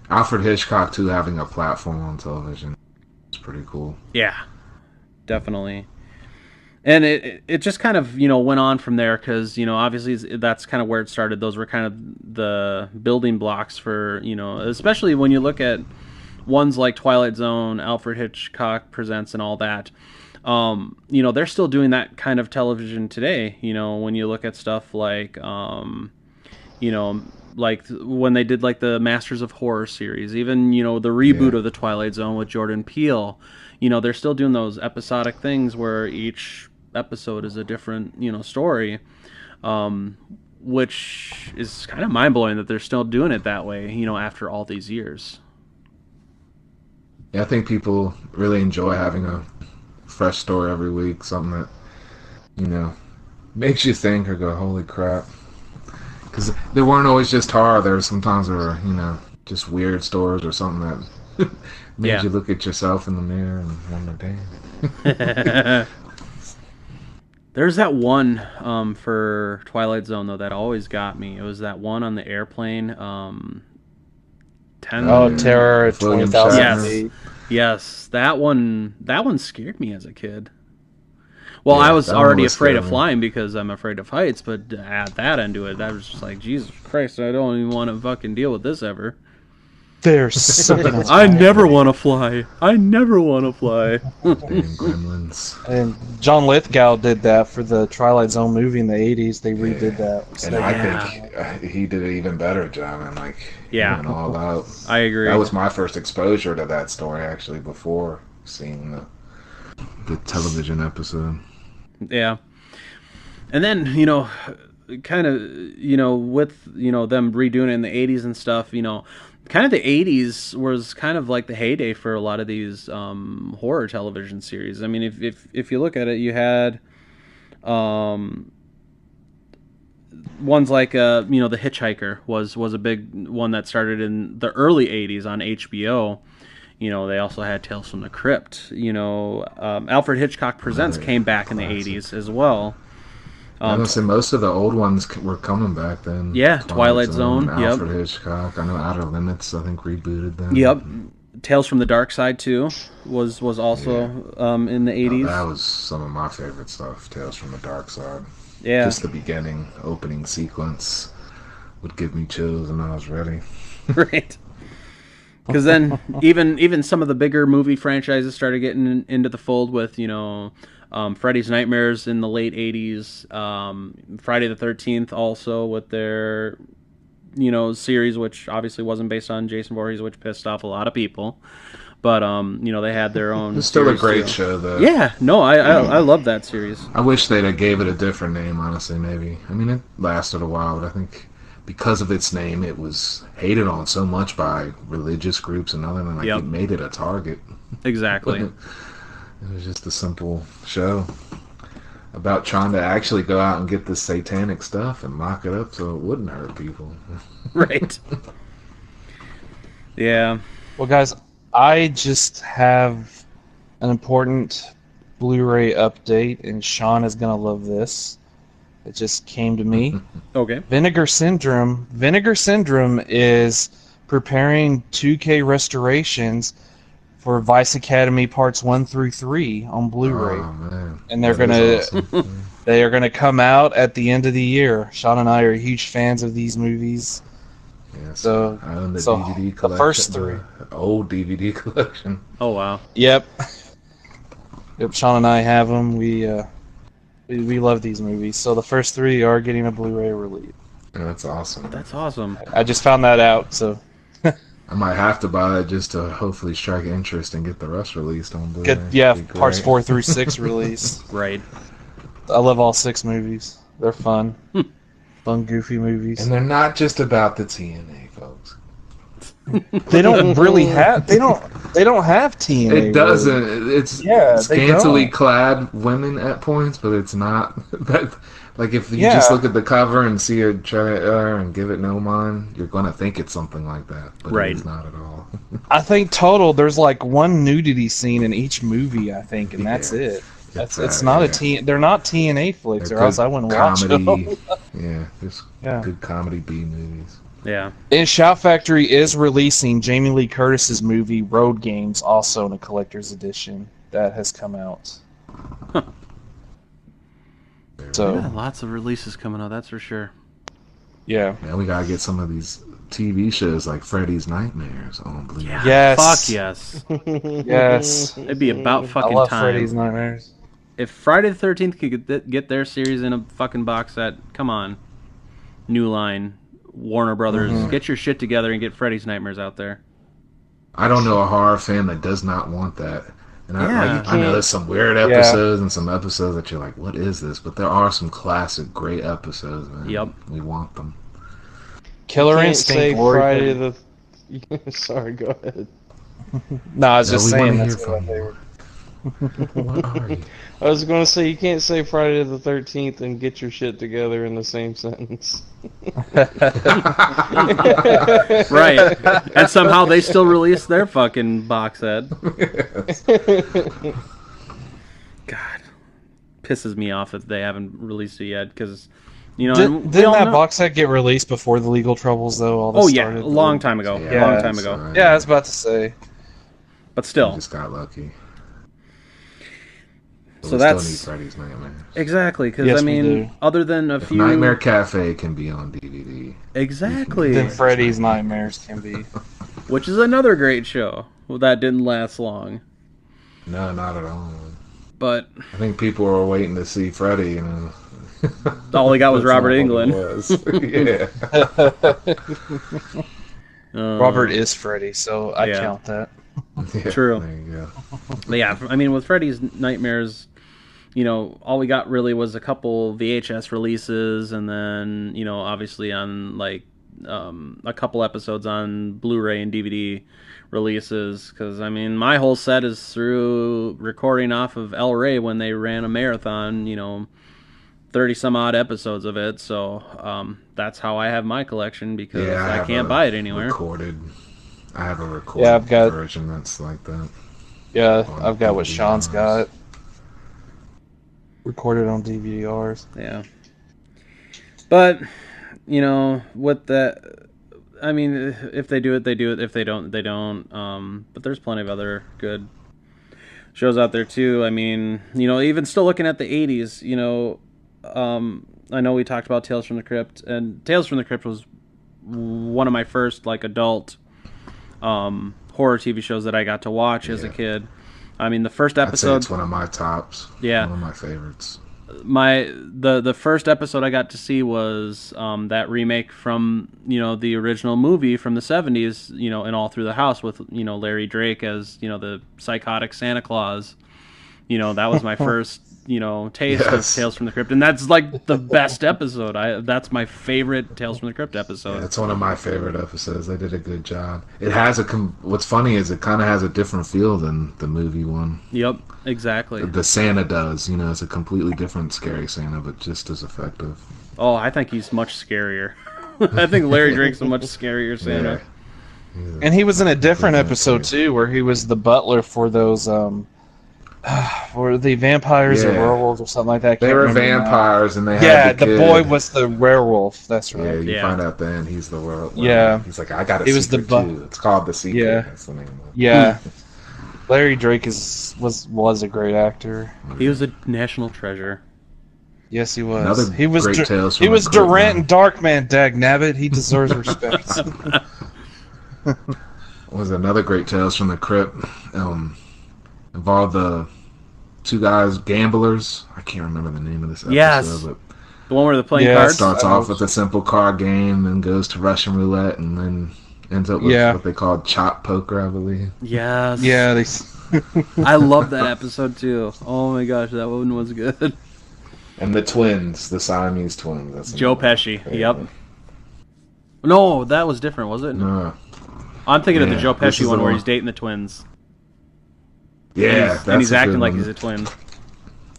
Alfred Hitchcock, too, having a platform on television is pretty cool. Yeah, definitely. And it just kind of, went on from there because, obviously that's kind of where it started. Those were kind of the building blocks for, especially when you look at ones like Twilight Zone, Alfred Hitchcock Presents and all that. They're still doing that kind of television today. When you look at stuff like, like when they did like the Masters of Horror series, even, the reboot of the Twilight Zone with Jordan Peele, they're still doing those episodic things where each episode is a different, story, which is kind of mind blowing that they're still doing it that way, after all these years. Yeah, I think people really enjoy having a fresh story every week, something that makes you think or go, holy crap, because they weren't always just horror. Sometimes there were just weird stories or something that made you look at yourself in the mirror and wonder, damn. There's that one for Twilight Zone though that always got me. It was that one on the airplane, Terror at 20,000 Yes. feet. Yes, that one scared me as a kid. Well, I was already afraid of flying because I'm afraid of heights, but add that into it, I was just like, Jesus Christ, I don't even want to fucking deal with this ever. There's something else. I never want to fly. I never want to fly. Damn gremlins. And John Lithgow did that for the Twilight Zone movie in the 80s. They redid that. And I think he did an even better job. And he went all out. I agree. That was my first exposure to that story, actually, before seeing the television episode. Yeah. And then, kind of, with, them redoing it in the 80s and stuff, kind of the 80s was kind of like the heyday for a lot of these horror television series. I mean, if you look at it, you had ones like The Hitchhiker was a big one that started in the early 80s on HBO. They also had Tales from the Crypt. Alfred Hitchcock Presents came back in the 80s as well. I was say most of the old ones were coming back then. Yeah, Twilight Zone. Alfred Hitchcock. I know Outer Limits, I think, rebooted them. Yep. Tales from the Dark Side too was also in the 80s. That was some of my favorite stuff. Tales from the Dark Side. Yeah. Just the beginning opening sequence would give me chills, and I was ready. Right. Because then even some of the bigger movie franchises started getting into the fold with Freddy's Nightmares in the late 80s, Friday the 13th also with their series, which obviously wasn't based on Jason Voorhees, which pissed off a lot of people, but they had their own. It's still a great show though. Yeah, no, I love that series. I wish they'd have gave it a different name, honestly. Maybe, I mean, it lasted a while, but I think because of its name, it was hated on so much by religious groups and other than it made it a target. Exactly. It was just a simple show about trying to actually go out and get this satanic stuff and mock it up so it wouldn't hurt people. Right. Yeah. Well, guys, I just have an important Blu-ray update, and Sean is going to love this. It just came to me. Okay. Vinegar Syndrome is preparing 2K restorations for Vice Academy Parts 1 through 3 on Blu-ray. Oh, man. And they're going to... Awesome. They are going to come out at the end of the year. Sean and I are huge fans of these movies. Yes. So, I own the so DVD the collection. first three. Old DVD collection. Oh wow. Yep. Yep. Sean and I have them. We love these movies. So the first three are getting a Blu-ray release. Yeah, that's awesome. That's awesome. I just found that out. So I might have to buy that just to hopefully strike interest and get the rest released on Blu-ray. parts 4 through 6 released. Right. I love all 6 movies. They're fun. Fun, goofy movies. And they're not just about the TNA, folks. They don't really have. They don't have TNA. It doesn't. It's Yeah, they scantily don't. clad women at points, but it's not. Like if you Yeah. just look at the cover and see a trailer and give it no mind, you're gonna think it's something like that, but Right. it's not at all. I think total there's like one nudity scene in each movie. I think, and that's Yeah. it. It's, It's not yeah. a T. They're not TNA flicks, They're or else good I wouldn't watch them. comedy. Yeah, just Yeah. good comedy B movies. Yeah. And Shout Factory is releasing Jamie Lee Curtis's movie Road Games, also in a collector's edition that has come out. So Yeah, lots of releases coming out. That's for sure. yeah, Yeah, we gotta get some of these TV shows like Freddy's Nightmares on Blu-ray. Yeah. Yes. Fuck yes. yes, It'd be about I fucking love time. Freddy's Nightmares. If Friday the 13th could get their series in a fucking box set, come on. New Line, Warner Brothers, get your shit together and get Freddy's Nightmares out there. I don't know a horror fan that does not want that. And Yeah. I know there's some weird episodes and some episodes that you're like, what is this? But there are some classic, great episodes, man. Yep. We want them. Killer Can't Instinct. say Glory Friday Pit- the. Sorry, go ahead. No, I was just we saying wanna that's hear what from they you. were. What are you? I was going to say you can't say Friday the 13th and get your shit together in the same sentence. Right. And somehow they still release their fucking box set. God. Pisses me off that they haven't released it yet because, you know, and we Didn't all that know- box set get released before the legal troubles though? All this Oh, yeah. started? A long time ago. Yeah. Long time ago. Yeah, I was about to say. But We still. just got lucky. But So we that's- still need Freddy's Nightmares. Exactly. Because, Yes, I we mean, do. other than a If few. Nightmare Cafe can be on DVD. Exactly. Then Freddy's Nightmares can be. Which is another great show. Well, that didn't last long. No, not at all. But I think people were waiting to see Freddy, you know. all he got was That's Robert not Englund. what it was. Yeah. Robert is Freddy, so I yeah. count that. Yeah, True. There you go. But yeah, I mean, with Freddy's Nightmares, you know, all we got really was a couple VHS releases, and then, you know, obviously on like a couple episodes on Blu-ray and DVD releases. Because I mean, my whole set is through recording off of El Rey when they ran a marathon. You know, 30 some odd episodes of it. So that's how I have my collection because Yeah, I have can't a buy it anywhere. I have a recorded Yeah, I've got- version that's like that. Yeah, On I've got what DVRs. Sean's got. Recorded on DVRs. Yeah. But, you know, with that, I mean, if they do it, they do it. If they don't, they don't. But there's plenty of other good shows out there, too. I mean, you know, even still looking at the 80s, you know, I know we talked about Tales from the Crypt, and Tales from the Crypt was one of my first, like, adult horror TV shows that I got to watch as a kid. I mean, the first I'd say episode... it's one of my tops. Yeah. One of my favorites. The first episode I got to see was that remake from, you know, the original movie from the 70s, you know, and All Through the House with, you know, Larry Drake as, you know, the psychotic Santa Claus. You know, that was my first, you know, taste Yes. of Tales from the Crypt, and that's like the best episode. That's my favorite Tales from the Crypt episode. Yeah, it's one of my favorite episodes. They did a good job. It has what's funny is it kind of has a different feel than the movie one. Yep, exactly. The Santa does, you know, it's a completely different scary Santa, but just as effective. Oh, I think he's much scarier. I think Larry Drake's a much scarier Santa. Yeah. And he was in a different episode too, where he was the butler for those for the vampires or Yeah. werewolves or something like that. I They can't were remember now. vampires, and they Yeah, had the kid. boy was the werewolf. That's Yeah, right. you Yeah. find out then he's the world. Yeah. He's like, I got a He was the secret too. It's called The Secret. Yeah. That's the name of it. Yeah. Larry Drake was a great actor. He was a national treasure. Yes, he was. Another He was. great Tales He from was the Crypt, Durant man. and Darkman. Dag nabbit. He deserves respect. Was another great Tales from the Crypt. Involved the two guys, gamblers. I can't remember the name of this episode, Yes. but The one where they're playing Yeah, cards? starts I off know. with a simple card game and goes to Russian roulette and then ends up with Yeah. what they call chop poker, I believe. Yes. Yeah, they. I love that episode too. Oh my gosh, that one was good. And the twins, the Siamese twins. That's Joe another Pesci. favorite. Yep. No, that was different, was it? No. I'm thinking of the Yeah, Joe this Pesci is one the where one. he's dating the twins. Yeah, And he's that's a acting good like one. he's a twin.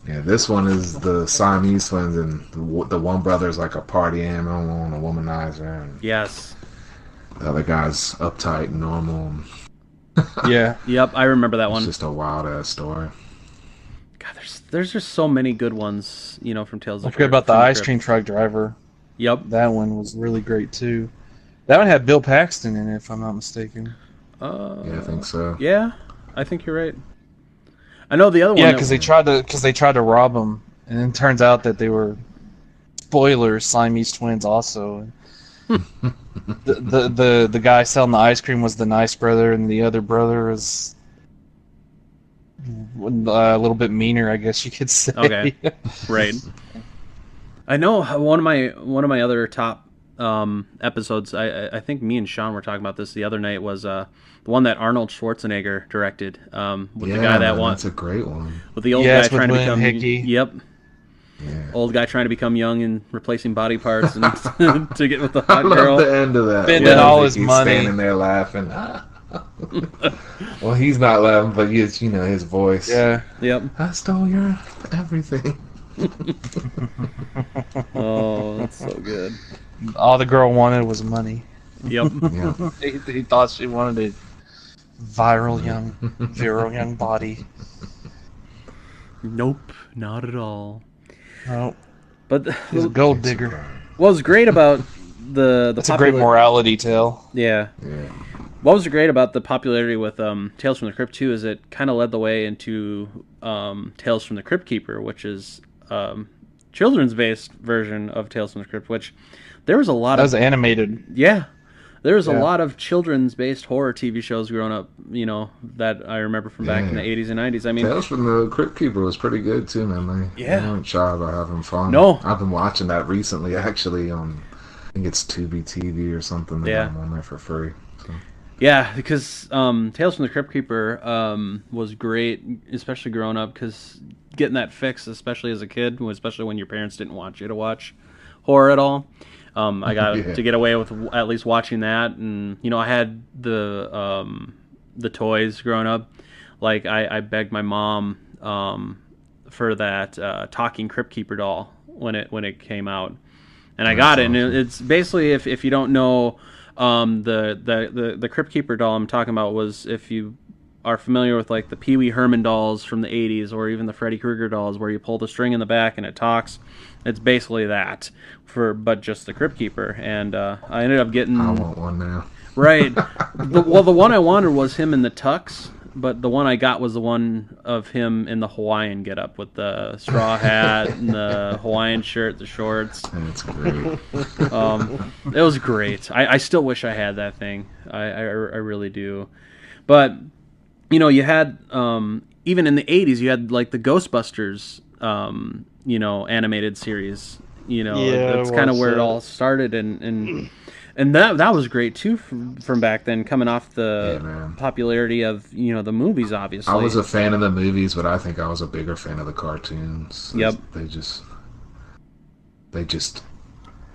Yeah, this one is the Siamese twins, and the one brother's like a party animal and a womanizer, and Yes. the other guy's uptight and normal. Yeah. Yep, I remember that It's one. just a wild ass story. God, there's just so many good ones, from Tales I of the forget about the from ice Crypt. cream truck driver. Yep. That one was really great too. That one had Bill Paxton in it, if I'm not mistaken. Yeah, I think so. Yeah, I think you're right. I know the other one. Yeah, that- because they tried to rob him, and then turns out that they were spoilers, Siamese twins also. The guy selling the ice cream was the nice brother, and the other brother is a little bit meaner, I guess you could say. Okay. Right. I know one of my other top episodes. I think me and Sean were talking about this the other night. Was the one that Arnold Schwarzenegger directed with the guy that man, wants that's a great one. with the old Yes, guy with trying to William become. Hickey. Yep. Yeah. Old guy trying to become young and replacing body parts and to get with the I hot love girl. the end of that. Spending Yeah, all like his he's money. standing there laughing. Well, he's not laughing, but it's his voice. Yeah. Yep. I stole your everything. Oh, that's so good. All the girl wanted was money. Yep. Yeah. He thought she wanted a virile young body. Nope, not at all. Oh, But he's a gold digger. what was great about the That's a great morality tale. Yeah. Yeah. What was great about the popularity with Tales from the Crypt 2 is it kind of led the way into Tales from the Crypt Keeper, which is children's based version of Tales from the Crypt, which there was a lot That of was animated. there was a Yeah. lot of children's based horror TV shows growing up, that I remember from back in the Yeah. 80s and 90s. I mean, Tales from the Crypt Keeper was pretty good too, man. They weren't shy about having fun. No. I've been watching that recently, actually. On I think it's Tubi TV or something. They Yeah. got 'em on there for free. So. yeah, because Tales from the Crypt Keeper was great, especially growing up, because getting that fix, especially as a kid, especially when your parents didn't want you to watch horror at all. I got Yeah. to get away with at least watching that, and I had the toys growing up. Like I begged my mom for that talking Crypt Keeper doll when it came out, and I got it. And it's basically if you don't know, the Crypt Keeper doll I'm talking about was, if you are familiar with like the Pee Wee Herman dolls from the 80s or even the Freddy Krueger dolls where you pull the string in the back and it talks. It's basically that but just the Crypt Keeper, and I ended up getting I want one now. right. The one I wanted was him in the tux, but the one I got was the one of him in the Hawaiian getup with the straw hat and the Hawaiian shirt, the shorts. That's great. It was great. I still wish I had that thing. I really do. But you had even in the 80s you had like the Ghostbusters animated series. That's kind of where it all started, and that was great too from back then, coming off the man. popularity of the movies. Obviously, I was a fan of the movies, but I think I was a bigger fan of the cartoons. Yep. They just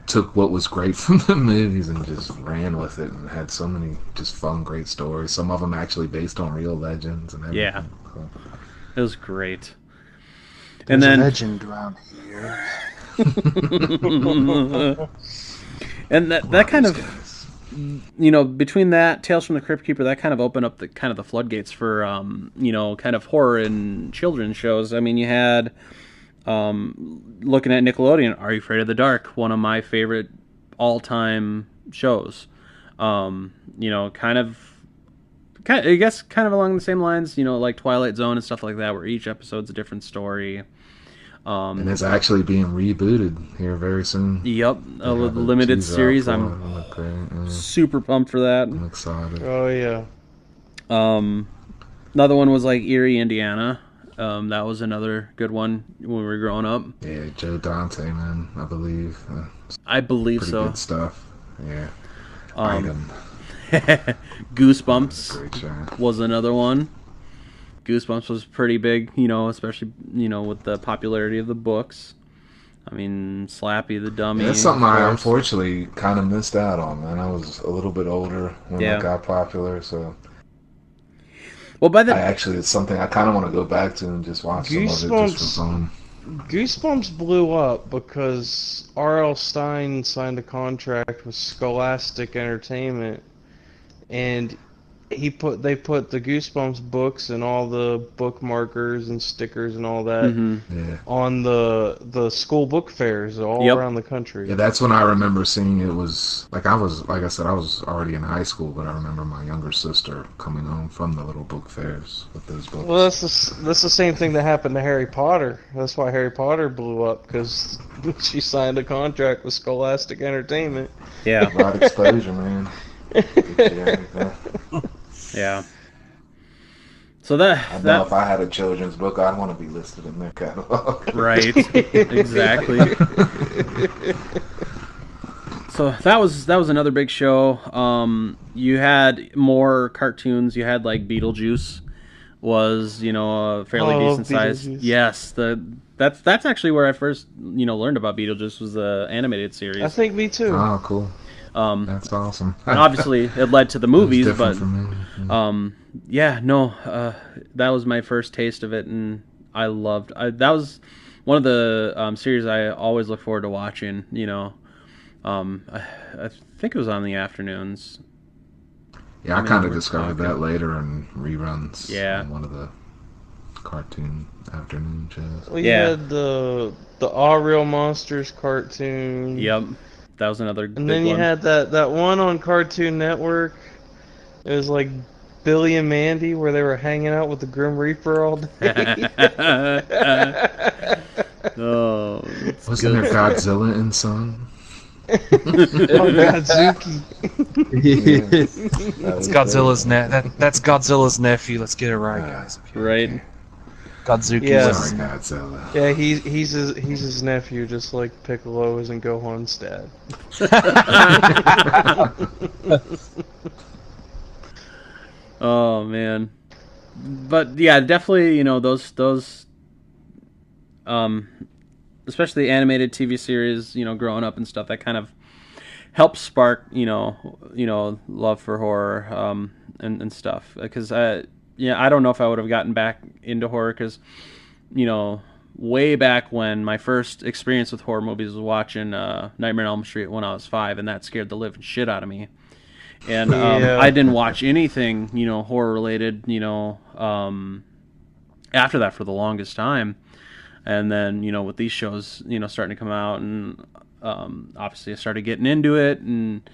took what was great from the movies and just ran with it, and had so many just fun, great stories. Some of them actually based on real legends and everything. Yeah. So, it was great. There's And then a legend around here. and that kind of between that Tales from the Crypt Keeper, that kind of opened up the floodgates for kind of horror and children's shows. I mean, you had looking at Nickelodeon, Are You Afraid of the Dark, one of my favorite all-time shows. I guess kind of along the same lines, like Twilight Zone and stuff like that, where each episode's a different story. And it's actually being rebooted here very soon. Yep, They a have a limited teaser out series. for it. I'm Okay, yeah. super pumped for that. I'm excited. Oh yeah. Another one was like Erie, Indiana. That was another good one when we were growing up. Yeah, Joe Dante, man, I believe. I believe Pretty so. good stuff. Yeah. Item. Goosebumps Great show. was another one. Goosebumps was pretty big, especially with the popularity of the books. I mean, Slappy the Dummy. Yeah, that's something of I course. unfortunately kind of missed out on, man. I was a little bit older when Yeah. that got popular, so Well, by the it's something I kind of want to go back to and just watch some of it just Goosebumps- for fun. Goosebumps blew up because R.L. Stine signed a contract with Scholastic Entertainment, and they put the Goosebumps books and all the bookmarkers and stickers and all that Yeah. on the school book fairs all Yep. around the country. Yeah, that's when I remember seeing it. Was like I said, I was already in high school, but I remember my younger sister coming home from the little book fairs with those books. Well, that's the same thing that happened to Harry Potter. That's why Harry Potter blew up, because she signed a contract with Scholastic Entertainment. yeah, Broad exposure, man. Get you everything. yeah. So that I know if I had a children's book, I'd want to be listed in their catalog. right, exactly. So that was another big show. You had more cartoons. You had like Beetlejuice was a fairly Oh, decent size. Beetlejuice. Yes, that's actually where I first learned about Beetlejuice was the animated series. I think me too. Oh, cool. Um, That's awesome. and obviously it led to the It was movies, different but for me. that was my first taste of it, and I loved. That was one of the series I always look forward to watching. I think it was on the afternoons. Yeah, I kind of discovered that later in reruns. Yeah. On one of the cartoon afternoon shows. Well, you Yeah. had the All Real Monsters cartoon. Yep, that was another. And then you had that one on Cartoon Network. It was like Billy and Mandy, where they were hanging out with the Grim Reaper all day. Oh, Wasn't there Godzilla and Son? Oh, Godzuki. That's Godzilla's that's Godzilla's nephew. Let's get it right, guys. right. Godzuki. Yeah. Sorry, Godzilla. Yeah, he's his nephew, just like Piccolo is in Gohan's dad. Oh man, but yeah, definitely. Those especially the animated TV series. Growing up and stuff that kind of helped spark love for horror and stuff. Because I don't know if I would have gotten back into horror because way back when my first experience with horror movies was watching Nightmare on Elm Street when I was 5, and that scared the living shit out of me. And Yeah. I didn't watch anything, horror related, after that for the longest time. And then, with these shows, starting to come out, and obviously I started getting into it, and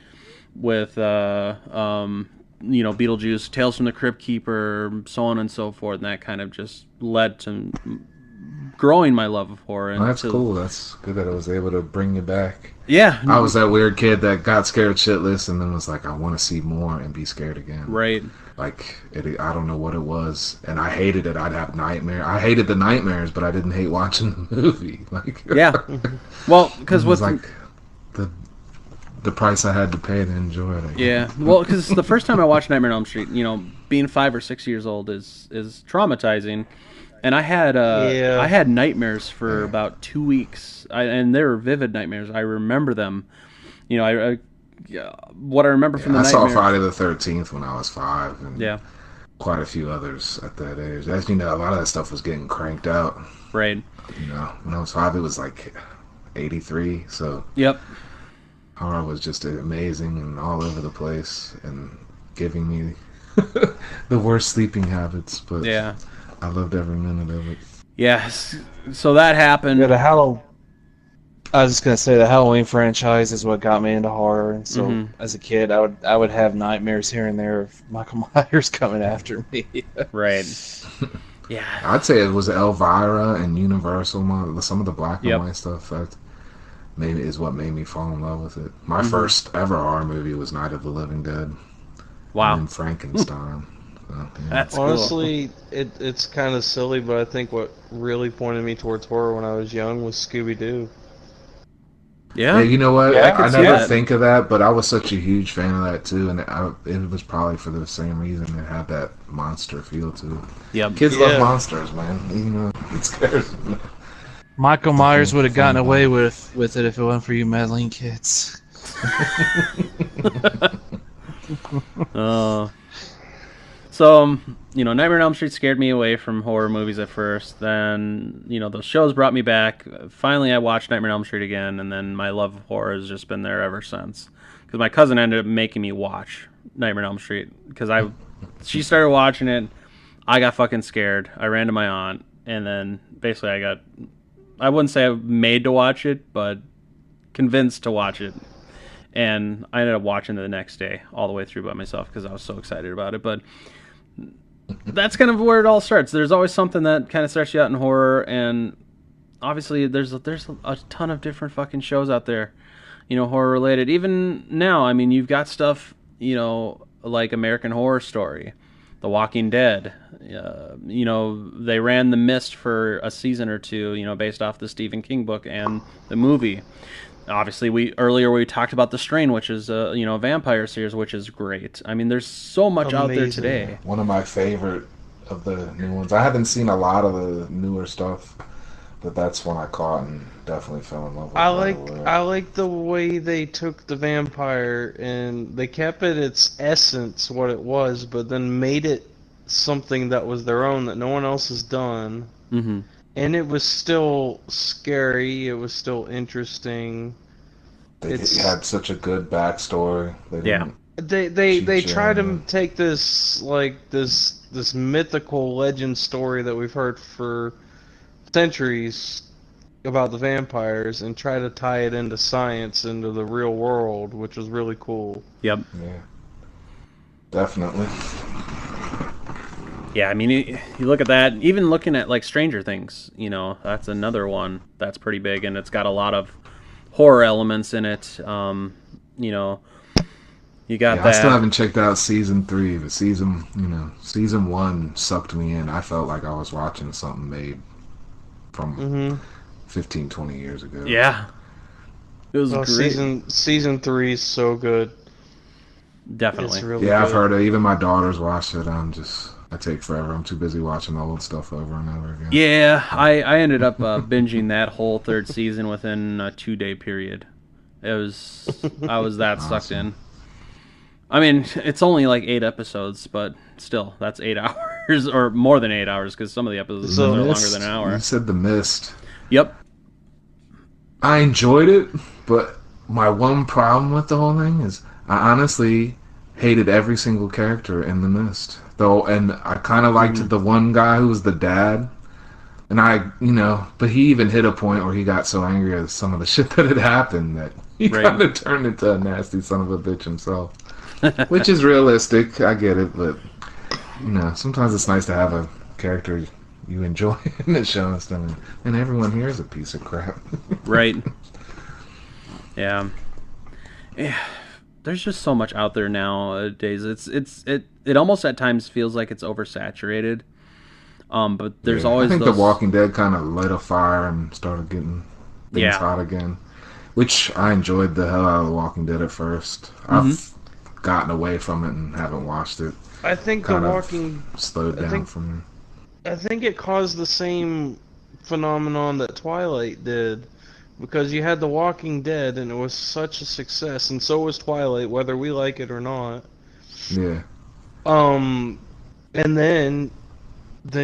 with, Beetlejuice, Tales from the Crypt Keeper, so on and so forth, and that kind of just led to growing my love of horror. Well, that's cool. That's good that I was able to bring you back. Yeah. I was that weird kid that got scared shitless and then was like, I want to see more and be scared again. Right. Like, I don't know what it was. And I hated it. I'd have nightmares. I hated the nightmares, but I didn't hate watching the movie. Like, Yeah. Well, because it was with... like the price I had to pay to enjoy it. I guess. Yeah, well, because the first time I watched Nightmare on Elm Street, being 5 or 6 years old is traumatizing, and I had nightmares for about 2 weeks, and they were vivid nightmares. I remember them. What I remember from the I saw nightmares. Friday the 13th when I was 5, and Yeah, quite a few others at that age. As you know, a lot of that stuff was getting cranked out. right. When I was 5, it was like 83, so Yep. horror was just amazing and all over the place and giving me the worst sleeping habits, but Yeah. I loved every minute of it. Yes. So that happened. Yeah, I was just gonna say the Halloween franchise is what got me into horror, and so as a kid, I would have nightmares here and there of Michael Myers coming after me. Right. Yeah. I'd say it was Elvira and Universal, some of the black and Yep. white stuff that maybe is what made me fall in love with it. My Mhm. first ever horror movie was Night of the Living Dead, and Wow. then Frankenstein. So, yeah. That's cool. Honestly, it's kind of silly, but I think what really pointed me towards horror when I was young was Scooby Doo. Yeah. Yeah, you know what? Yeah, I could I see never that. think of that, but I was such a huge fan of that too, and it was probably for the same reason it had that monster feel to it. Yep. Kids Yeah. love monsters, man. You know, it scares them. Michael Myers would have gotten Funny away one. with it if it wasn't for you meddling kids. So, Nightmare on Elm Street scared me away from horror movies at first. Then, those shows brought me back. Finally, I watched Nightmare on Elm Street again, and then my love of horror has just been there ever since. Because my cousin ended up making me watch Nightmare on Elm Street. Because she started watching it, I got fucking scared. I ran to my aunt, and then basically I wouldn't say I was made to watch it, but convinced to watch it. And I ended up watching it the next day all the way through by myself because I was so excited about it. But that's kind of where it all starts. There's always something that kind of starts you out in horror, and obviously there's a ton of different fucking shows out there, horror related. Even now, I mean, you've got stuff, like American Horror Story, The Walking Dead. They ran The Mist for a season or two, based off the Stephen King book and the movie. Obviously, we talked about The Strain, which is a vampire series, which is great. I mean, there's so much out there Amazing. today. One of my favorite of the new ones. I haven't seen a lot of the newer stuff, but that's one I caught and definitely fell in love with. I like the way they took the vampire and they kept it its essence, what it was, but then made it something that was their own that no one else has done. Mm-hmm. And it was still scary. It was still interesting. They It's- had such a good backstory. They Yeah. didn't They cheat you try on to it. take this mythical legend story that we've heard for centuries about the vampires and try to tie it into science, into the real world, which was really cool. Yep. Yeah, definitely. Yeah, I mean, you look at that. Even looking at like Stranger Things, that's another one that's pretty big, and it's got a lot of horror elements in it. You got Yeah, that. I still haven't checked out season 3, but season 1 sucked me in. I felt like I was watching something made from Mm-hmm. 15, 20 years ago. Yeah, it was Oh, great. season 3 is so good. Definitely. It's really Yeah, I've good. heard it. Even my daughters watched it. I take forever. I'm too busy watching the old stuff over and over again. Yeah, I ended up binging that whole third season within a 2-day period. I was that sucked in. I mean, it's only like 8 episodes, but still, that's 8 hours or more than 8 hours because some of the episodes So- are longer Mist. than an hour. You said The Mist. Yep. I enjoyed it, but my one problem with the whole thing is I honestly hated every single character in The Mist. And I kind of liked the one guy who was the dad. And but he even hit a point where he got so angry at some of the shit that had happened that he Right. kind of turned into a nasty son of a bitch himself. Which is realistic, I get it, but sometimes it's nice to have a character you enjoy in the show instead of, and everyone here is a piece of crap. Right. Yeah. There's just so much out there nowadays. It almost at times feels like it's oversaturated. But there's Yeah, always I think those... The Walking Dead kind of lit a fire and started getting things Yeah. hot again. Which I enjoyed the hell out of The Walking Dead at first. I've gotten away from it and haven't watched it. I think Kind The of Walking slowed I down think- for me. I think it caused the same phenomenon that Twilight did, because you had The Walking Dead and it was such a success, and so was Twilight, whether we like it or not. Yeah. And then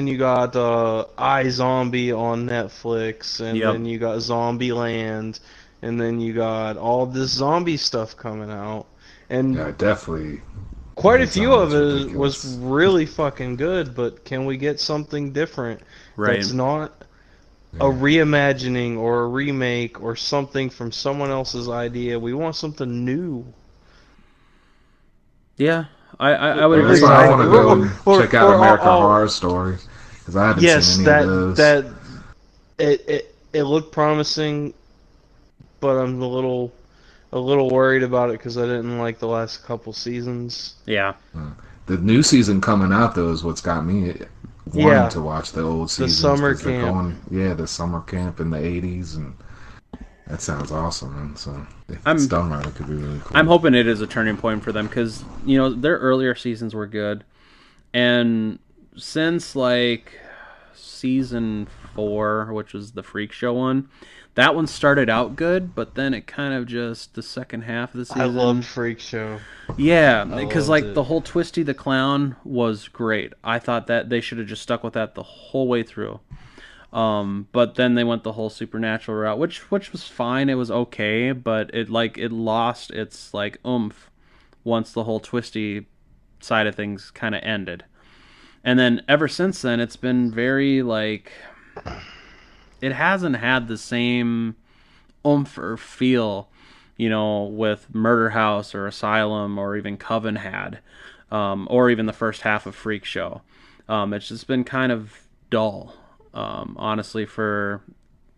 you got iZombie on Netflix, and Yep. then you got Zombieland, and then you got all this zombie stuff coming out, and Yeah, definitely. quite a It few of sounds it was ridiculous. really fucking good. But can we get something different? Right. That's not Yeah. a reimagining or a remake or something from someone else's idea. We want something new. Yeah. I would That's agree. why I want to go and Or- check out or- American or- Horror Story. Because I haven't Yes, seen any of those. it looked promising, it looked promising, but I'm a little worried about it because I didn't like the last couple seasons. Yeah. The new season coming out though is what's got me wanting Yeah, to watch the old the seasons summer because they're camp. going, the summer camp in the '80s, and that sounds awesome. And so if it's I'm done right, it could be really cool. I'm hoping it is a turning point for them because their earlier seasons were good, and since like season 4, which was the Freak Show one, that one started out good, but then it kind of just the second half of the I season. loved Freak Show. Yeah, I because loved like it. the whole Twisty the Clown was great. I thought that they should have just stuck with that the whole way through. But then they went the whole supernatural route, which was fine. It was okay, but it lost its like oomph once the whole Twisty side of things kind of ended. And then ever since then, it's been very like it hasn't had the same oomph or feel, with Murder House or Asylum or even Coven had, or even the first half of Freak Show. It's just been kind of dull, honestly, for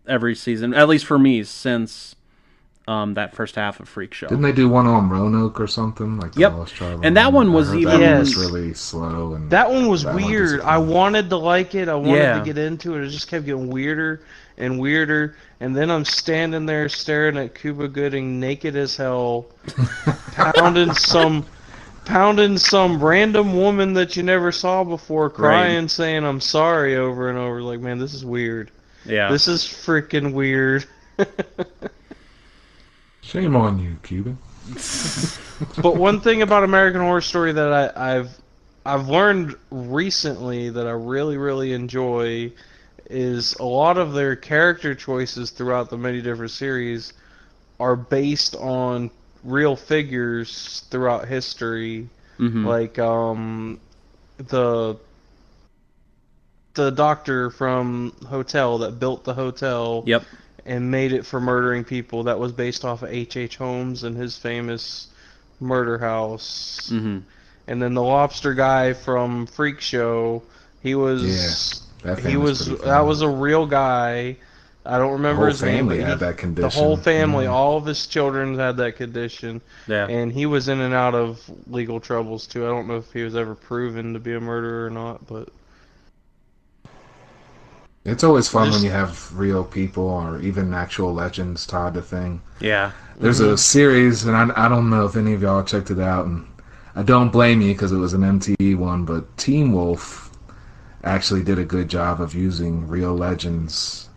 every season, at least for me, since that first half of Freak Show. Didn't they do one on Roanoke or something like the Yep. Lost Tribe? And that one I was heard even- that one was Yes. really slow, and That one was that weird. I disappointed. wanted to like it. I wanted Yeah. to get into it. It just kept getting weirder and weirder. And then I'm standing there staring at Cuba Gooding naked as hell, pounding some random woman that you never saw before, crying, saying I'm sorry over and over. Like, man, this is weird. Yeah. This is freaking weird. Shame on you, Cuban. But one thing about American Horror Story that I've learned recently that I really, really enjoy is a lot of their character choices throughout the many different series are based on real figures throughout history. Mm-hmm. Like the doctor from Hotel that built the hotel Yep. and made it for murdering people, that was based off of H.H. Holmes and his famous murder house. Mm-hmm. And then the lobster guy from Freak Show, he was That he family's was pretty that famous. was a real guy. I don't The remember whole his name, family but had that condition. the whole family, Yeah. all of his children had that condition, Yeah. and he was in and out of legal troubles too. I don't know if he was ever proven to be a murderer or not, but It's always fun when There's- you have real people or even actual legends tied to thing. Yeah. There's a series, and I don't know if any of y'all checked it out, and I don't blame you because it was an MTV one, but Teen Wolf actually did a good job of using real legends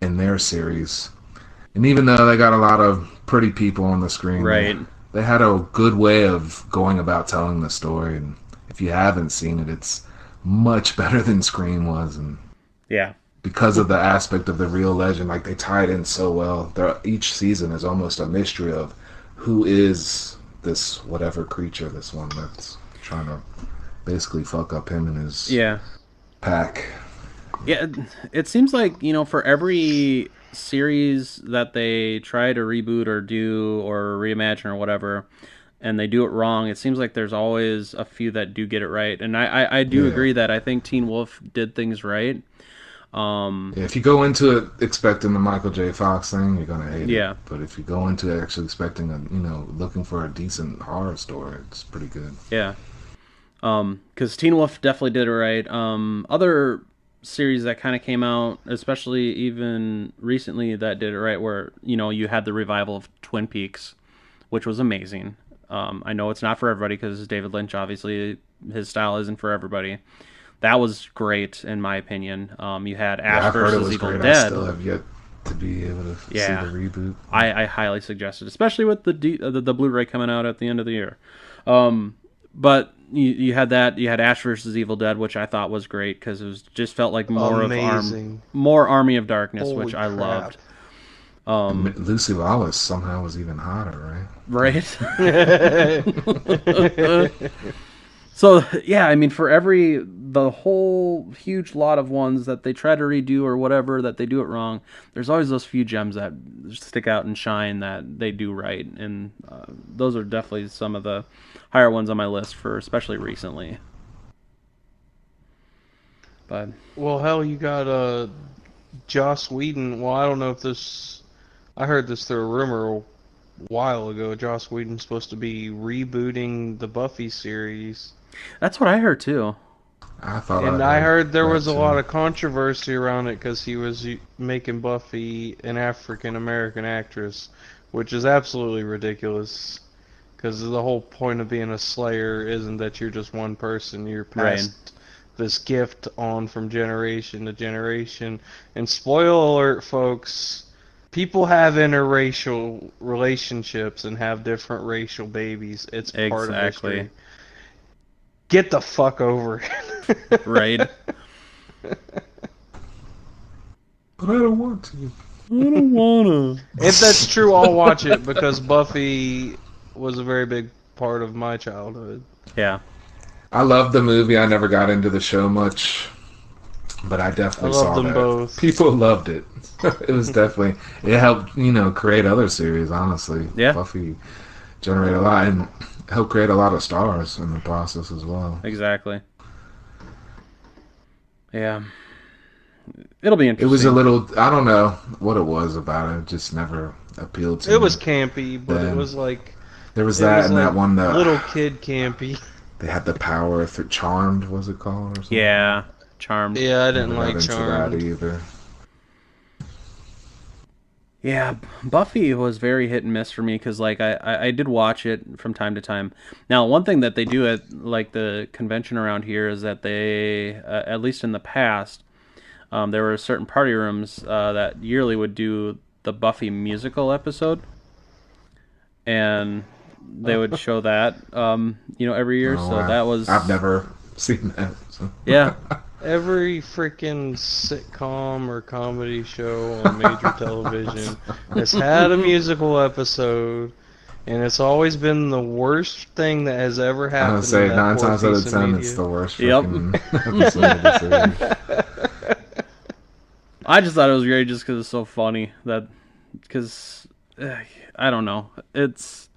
in their series. And even though they got a lot of pretty people on the screen, Right. they had a good way of going about telling the story. And if you haven't seen it, it's much better than Scream was. And Yeah. because of the aspect of the real legend, like they tie it in so well. Each season is almost a mystery of who is this whatever creature, this one that's trying to basically fuck up him and his Yeah. pack. Yeah, it seems like, for every series that they try to reboot or do or reimagine or whatever, and they do it wrong, it seems like there's always a few that do get it right. And I do Yeah. agree that I think Teen Wolf did things right. Yeah, if you go into it expecting the Michael J. Fox thing, you're gonna hate Yeah. it. But if you go into it actually expecting looking for a decent horror story, it's pretty good. Yeah. Because Teen Wolf definitely did it right. Other series that kind of came out, especially even recently, that did it right, where you had the revival of Twin Peaks, which was amazing. I know it's not for everybody because David Lynch, obviously, his style isn't for everybody. That was great in my opinion. You had Ash I've heard it versus was Evil great. I Dead. still have yet to be able to Yeah. see the reboot. I highly suggest it, especially with the Blu-ray coming out at the end of the year. But you had that. You had Ash versus Evil Dead, which I thought was great because just felt like more amazing. more Army of Darkness, Holy which I crap. loved. And Lucy Lawless somehow was even hotter, Right. So yeah, I mean, for the whole huge lot of ones that they try to redo or whatever that they do it wrong, there's always those few gems that stick out and shine that they do right, and those are definitely some of the higher ones on my list for especially recently. But Well, hell, you got Joss Whedon. Well, I don't know if this. I heard this through a rumor a while ago. Joss Whedon's supposed to be rebooting the Buffy series. that's what I heard too. I thought And I heard there that was a too. lot of controversy around it because he was making Buffy an African American actress, which is absolutely ridiculous. Because the whole point of being a Slayer isn't that you're just one person. You're passed this gift on from generation to generation. And spoiler alert, folks, people have interracial relationships and have different racial babies. It's part of Exactly. history. Get the fuck over it. Right. But I don't want to. I don't wanna. If that's true, I'll watch it because Buffy was a very big part of my childhood. Yeah. I love the movie. I never got into the show much, but I I definitely love saw them that. both. People loved it. It was definitely, it helped, create other series, honestly. Yeah. Buffy generated a lot and helped create a lot of stars in the process as well. Exactly. Yeah. It'll be It interesting. was a little, I don't know what it was about it. It just never appealed to me. It was campy, but Then it was like There was it that was and like that one that little kid campy. they had the power through Charmed, was it called? Or something? Yeah. Charmed. Yeah, I didn't Never got like into Charmed. that either. Yeah, Buffy was very hit and miss for me because, like, I did watch it from time to time. Now, one thing that they do at, like, the convention around here is that they, at least in the past, there were certain party rooms that yearly would do the Buffy musical episode. And they would show that, every year. Oh, So wow. that was... I've never seen that. So. Yeah. Every freaking sitcom or comedy show on major television has had a musical episode, and it's always been the worst thing that has ever I happened. would say in that 9 poor times out of piece 10 media. it's the worst Yep. freaking episode of the series. I just thought it was great just because it's so funny. Because, I don't know. It's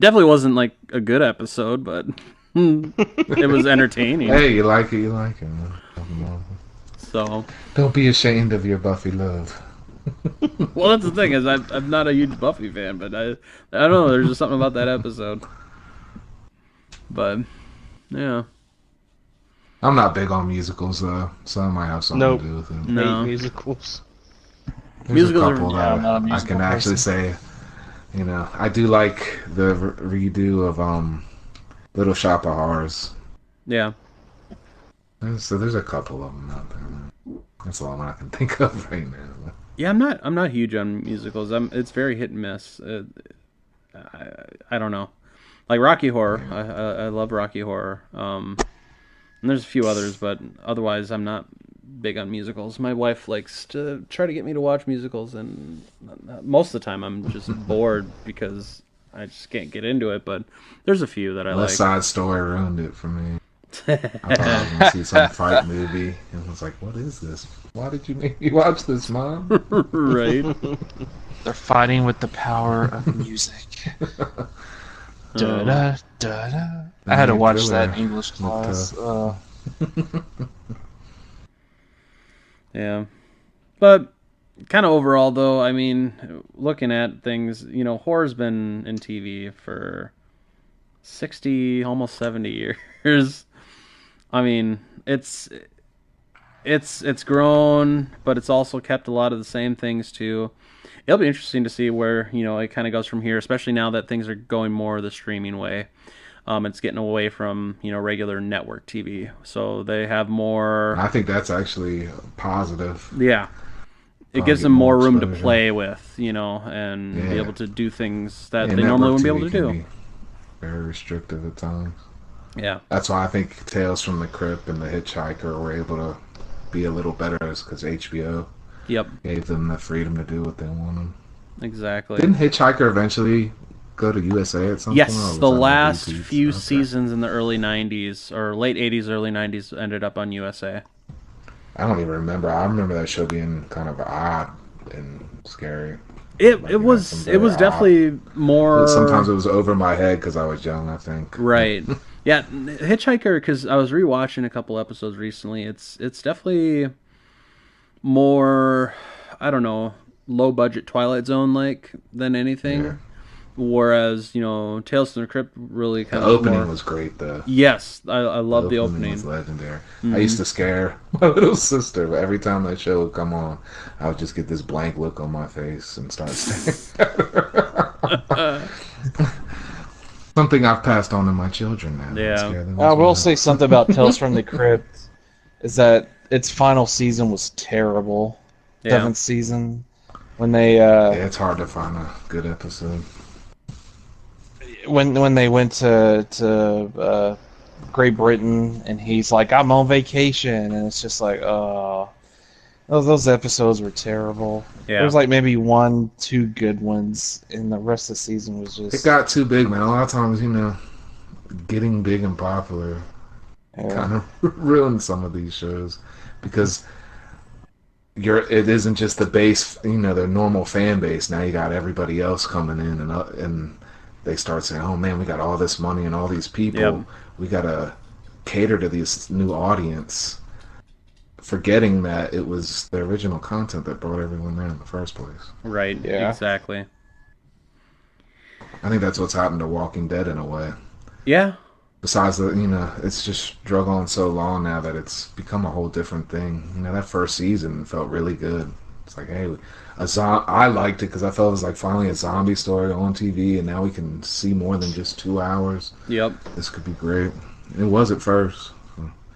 definitely wasn't, like, a good episode, but... it was entertaining. Hey, you like it, man. So, Don't be ashamed of your Buffy love. well, that's the thing is I'm not a huge Buffy fan, but I don't know. There's just something about that episode. But yeah, I'm not big on musicals though, so it might have something Nope. to do with it. No. Hate musicals. There's Musicals a are- couple Yeah, that I'm not a I musical can actually say, I do like the redo of Little Shop of Horrors. yeah, There's a couple of them out there. That's the only one I can think of right now. yeah. I'm not huge on musicals. It's very hit and miss. I don't know. Like Rocky Horror, I love Rocky Horror. And there's a few others, but otherwise I'm not big on musicals. My wife likes to try to get me to watch musicals, and most of the time I'm just bored because I just can't get into it. But there's a few that I West like. Side Story ruined it for me. I thought I was going to see some fight movie, and I was like, what is this? Why did you make me watch this, Mom? Right? They're fighting with the power of music. Da da da da. I had to watch that English class. Yeah. But kind of overall, though, I mean, looking at things, horror's been in TV for 60, almost 70 years. I mean, it's grown, but it's also kept a lot of the same things too. It'll be interesting to see where it kind of goes from here, especially now that things are going more the streaming way. It's getting away from regular network TV, so they have more. I think that's actually positive. Yeah, it Probably gives get them more more room to exposure. play with, and be Yeah. able to do things that Yeah, they normally network wouldn't be able TV to can do. be very restrictive at times. Yeah, That's why I think Tales from the Crypt and The Hitchhiker were able to be a little better because HBO yep, gave them the freedom to do what they wanted. exactly. Didn't Hitchhiker eventually go to USA at some point? or Yes, was the that on last repeats? few Okay. seasons in the early 90s, or late 80s, early 90s, ended up on USA. I don't even remember. I remember that show being kind of odd and scary. It Like, it had was some it was very definitely more Sometimes it was over my head because I was young, I think. right. Yeah, Hitchhiker, because I was rewatching a couple episodes recently. It's definitely more, I don't know, low budget Twilight Zone like than Yeah. anything. Whereas Tales from the Crypt really The kind of was opening more. was great, though. Yes, I The love the opening was opening. legendary. I Hmm. used to scare my little sister, but every time that show would come on, I would just get this blank look on my face and start staring at her. Something I've passed on to my children now. I Yeah. scare them I as will well. say something about Tales from the Crypt is that its final season was terrible. Yeah. Seventh season when they Yeah, it's hard to find a good episode. when they went to Great Britain and he's like, I'm on vacation, and it's just like, oh, those episodes were terrible. Yeah. There was like maybe 1, 2 good ones, and the rest of the season was It just got too big, man. A lot of times, getting big and popular yeah. kind of ruins some of these shows because it isn't just the base, their normal fan base. Now you got everybody else coming in, and they start saying, "Oh man, we got all this money and all these people. Yep. We gotta cater to this new audience," forgetting that it was the original content that brought everyone there in the first place. Right. Yeah. Exactly. I think that's what's happened to Walking Dead in a way. Yeah. Besides it's just drug on so long now that it's become a whole different thing. That first season felt really good. It's like, hey, I liked it because I felt it was like finally a zombie story on TV, and now we can see more than just 2 hours. Yep. This could be great. It was at first.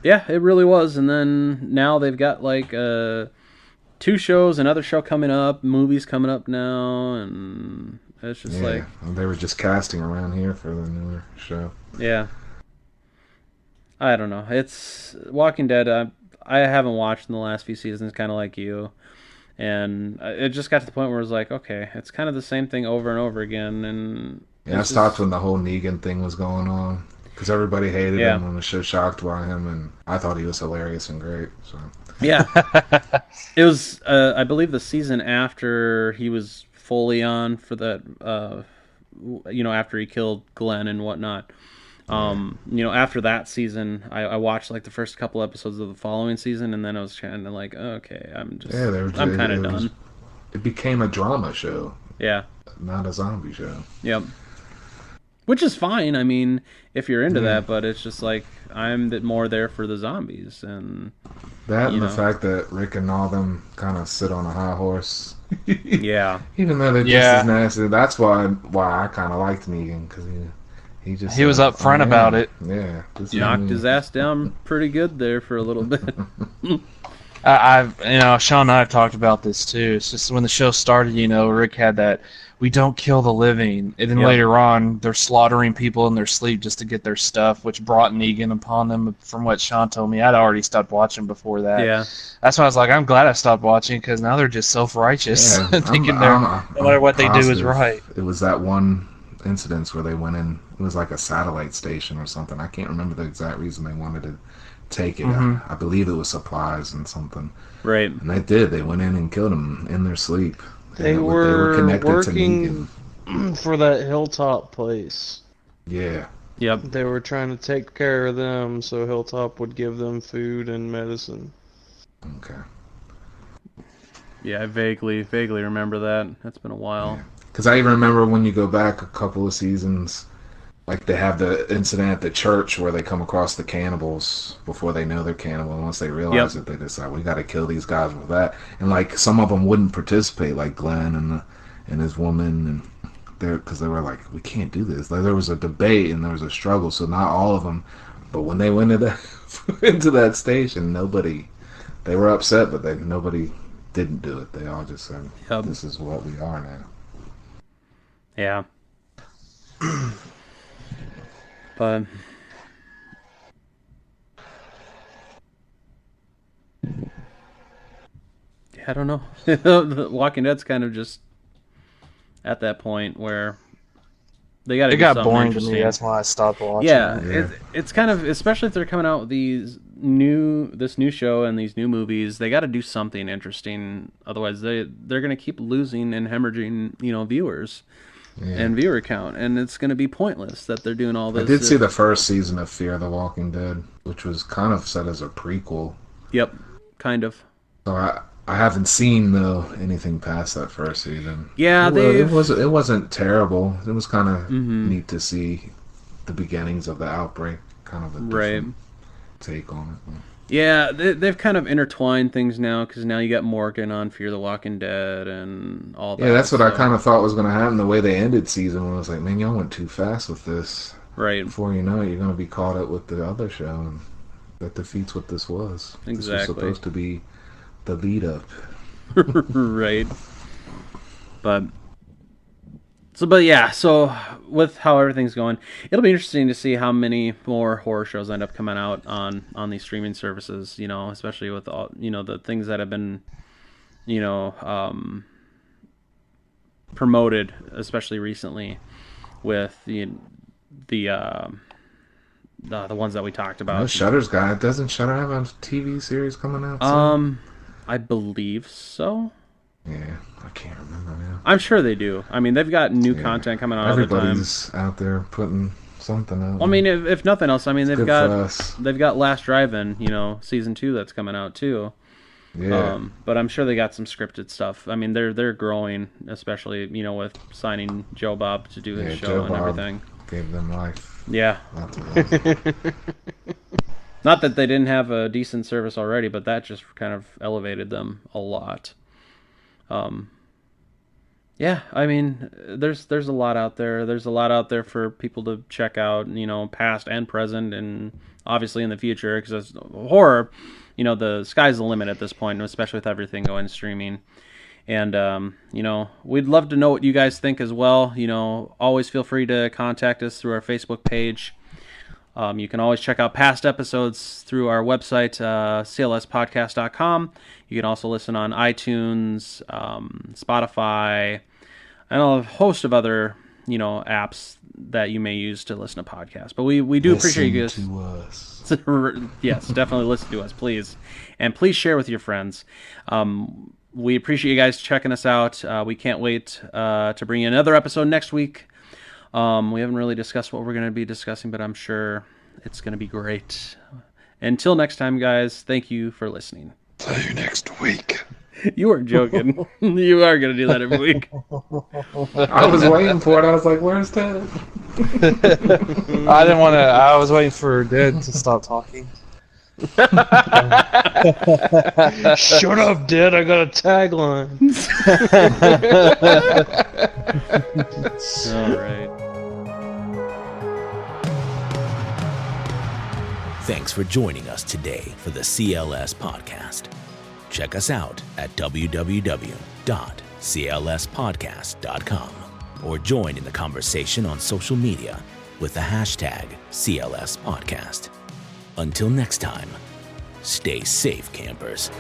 Yeah, it really was. And then now they've got like 2 shows, another show coming up, movies coming up now, and it's just like, they were just casting around here for the newer show. yeah. I don't know. It's Walking Dead. I haven't watched in the last few seasons, kind of like you, and it just got to the point where it was like, okay, it's kind of the same thing over and over again. And Yeah, I stopped when the whole Negan thing was going on because everybody hated him and was so shocked by him, and I thought he was hilarious and great. So yeah, it was. I believe the season after he was fully on for that. After he killed Glenn and whatnot. After that season, I watched like the first couple episodes of the following season, and then I was kind of like, oh, okay, I'm kind of done. It became a drama show. Yeah. Not a zombie show. Yep. Which is fine. I mean, if you're into that, but it's just like I'm more there for the zombies and that, and the fact that Rick and all them kind of sit on a high horse. Yeah. Even though they're just as nasty. That's why I kind of liked Negan, because he was up front about it. Yeah, knocked his ass down pretty good there for a little bit. Sean and I have talked about this too. It's just when the show started, Rick had that "we don't kill the living," and then later on they're slaughtering people in their sleep just to get their stuff, which brought Negan upon them. From what Sean told me, I'd already stopped watching before that. Yeah, that's why I was like, I'm glad I stopped watching, because now they're just self-righteous, thinking no matter what they do is right. It was that one incidents where they went in. It was like a satellite station or something. I can't remember the exact reason they wanted to take it. I believe it was supplies and something. Right. And they did. They went in and killed them in their sleep. They were working for that Hilltop place. Yeah. Yep. They were trying to take care of them, so Hilltop would give them food and medicine. Okay. Yeah, I vaguely remember that. That's been a while. Because I even remember when you go back a couple of seasons, like they have the incident at the church where they come across the cannibals before they know they're cannibal. And once they realize it, they decide, we got to kill these guys with that. And like some of them wouldn't participate, like Glenn and his woman, and because they were like, we can't do this. Like, there was a debate and there was a struggle, so not all of them. But when they went into that station, they were upset, but nobody didn't do it. They all just said, this is what we are now. Yeah. But I don't know. The Walking Dead's kind of just at that point where they got to. It got boring to me. That's why I stopped watching. Yeah. It's kind of, especially if they're coming out with this new show and these new movies, they got to do something interesting. Otherwise, they're going to keep losing and hemorrhaging, viewers. and viewer count, and it's going to be pointless that they're doing all this. I did see the first season of Fear the Walking Dead, which was kind of set as a prequel. Yep, kind of. So I haven't seen anything past that first season. Yeah, it wasn't terrible. It was kind of neat to see the beginnings of the outbreak, kind of a different take on it. Yeah, they've kind of intertwined things now, because now you got Morgan on Fear the Walking Dead and all that. Yeah, that's what I kind of thought was going to happen. The way they ended season 1, I was like, man, y'all went too fast with this. Right. Before you know it, you're going to be caught up with the other show, and that defeats what this was. Exactly. This was supposed to be the lead up. Right. But yeah, so with how everything's going, it'll be interesting to see how many more horror shows end up coming out on these streaming services, especially with all, the things that have been, promoted, especially recently with the ones that we talked about. No, Shudder's got it. Doesn't Shudder have a TV series coming out soon? I believe so. Yeah, I can't remember now. I'm sure they do. I mean, they've got new content coming out all the time. Everybody's out there putting something out. Well, I mean, if nothing else, I mean, they've good got Last Drive-In, season 2 that's coming out too. Yeah. But I'm sure they got some scripted stuff. I mean, they're growing, especially with signing Joe Bob to do his show Joe and Bob everything. Gave them life. Yeah. Not that they didn't have a decent service already, but that just kind of elevated them a lot. Yeah, I mean, there's a lot out there. There's a lot out there for people to check out, past and present, and obviously in the future, because horror, the sky's the limit at this point, especially with everything going streaming. And, we'd love to know what you guys think as well. Always feel free to contact us through our Facebook page. You can always check out past episodes through our website, clspodcast.com. You can also listen on iTunes, Spotify, and a host of other, apps that you may use to listen to podcasts. But we do appreciate you guys. Listen to us. Yes, definitely listen to us, please. And please share with your friends. We appreciate you guys checking us out. We can't wait to bring you another episode next week. We haven't really discussed what we're going to be discussing, but I'm sure it's going to be great. Until next time, guys, thank you for listening. See you next week. You weren't joking. You are going to do that every week. I was waiting for it. I was like, where's Ted? I didn't want to. I was waiting for Dad to stop talking. Shut up, Dad. I got a tagline. All right. Thanks for joining us today for the CLS Podcast. Check us out at www.clspodcast.com or join in the conversation on social media with the hashtag CLS Podcast. Until next time, stay safe, campers.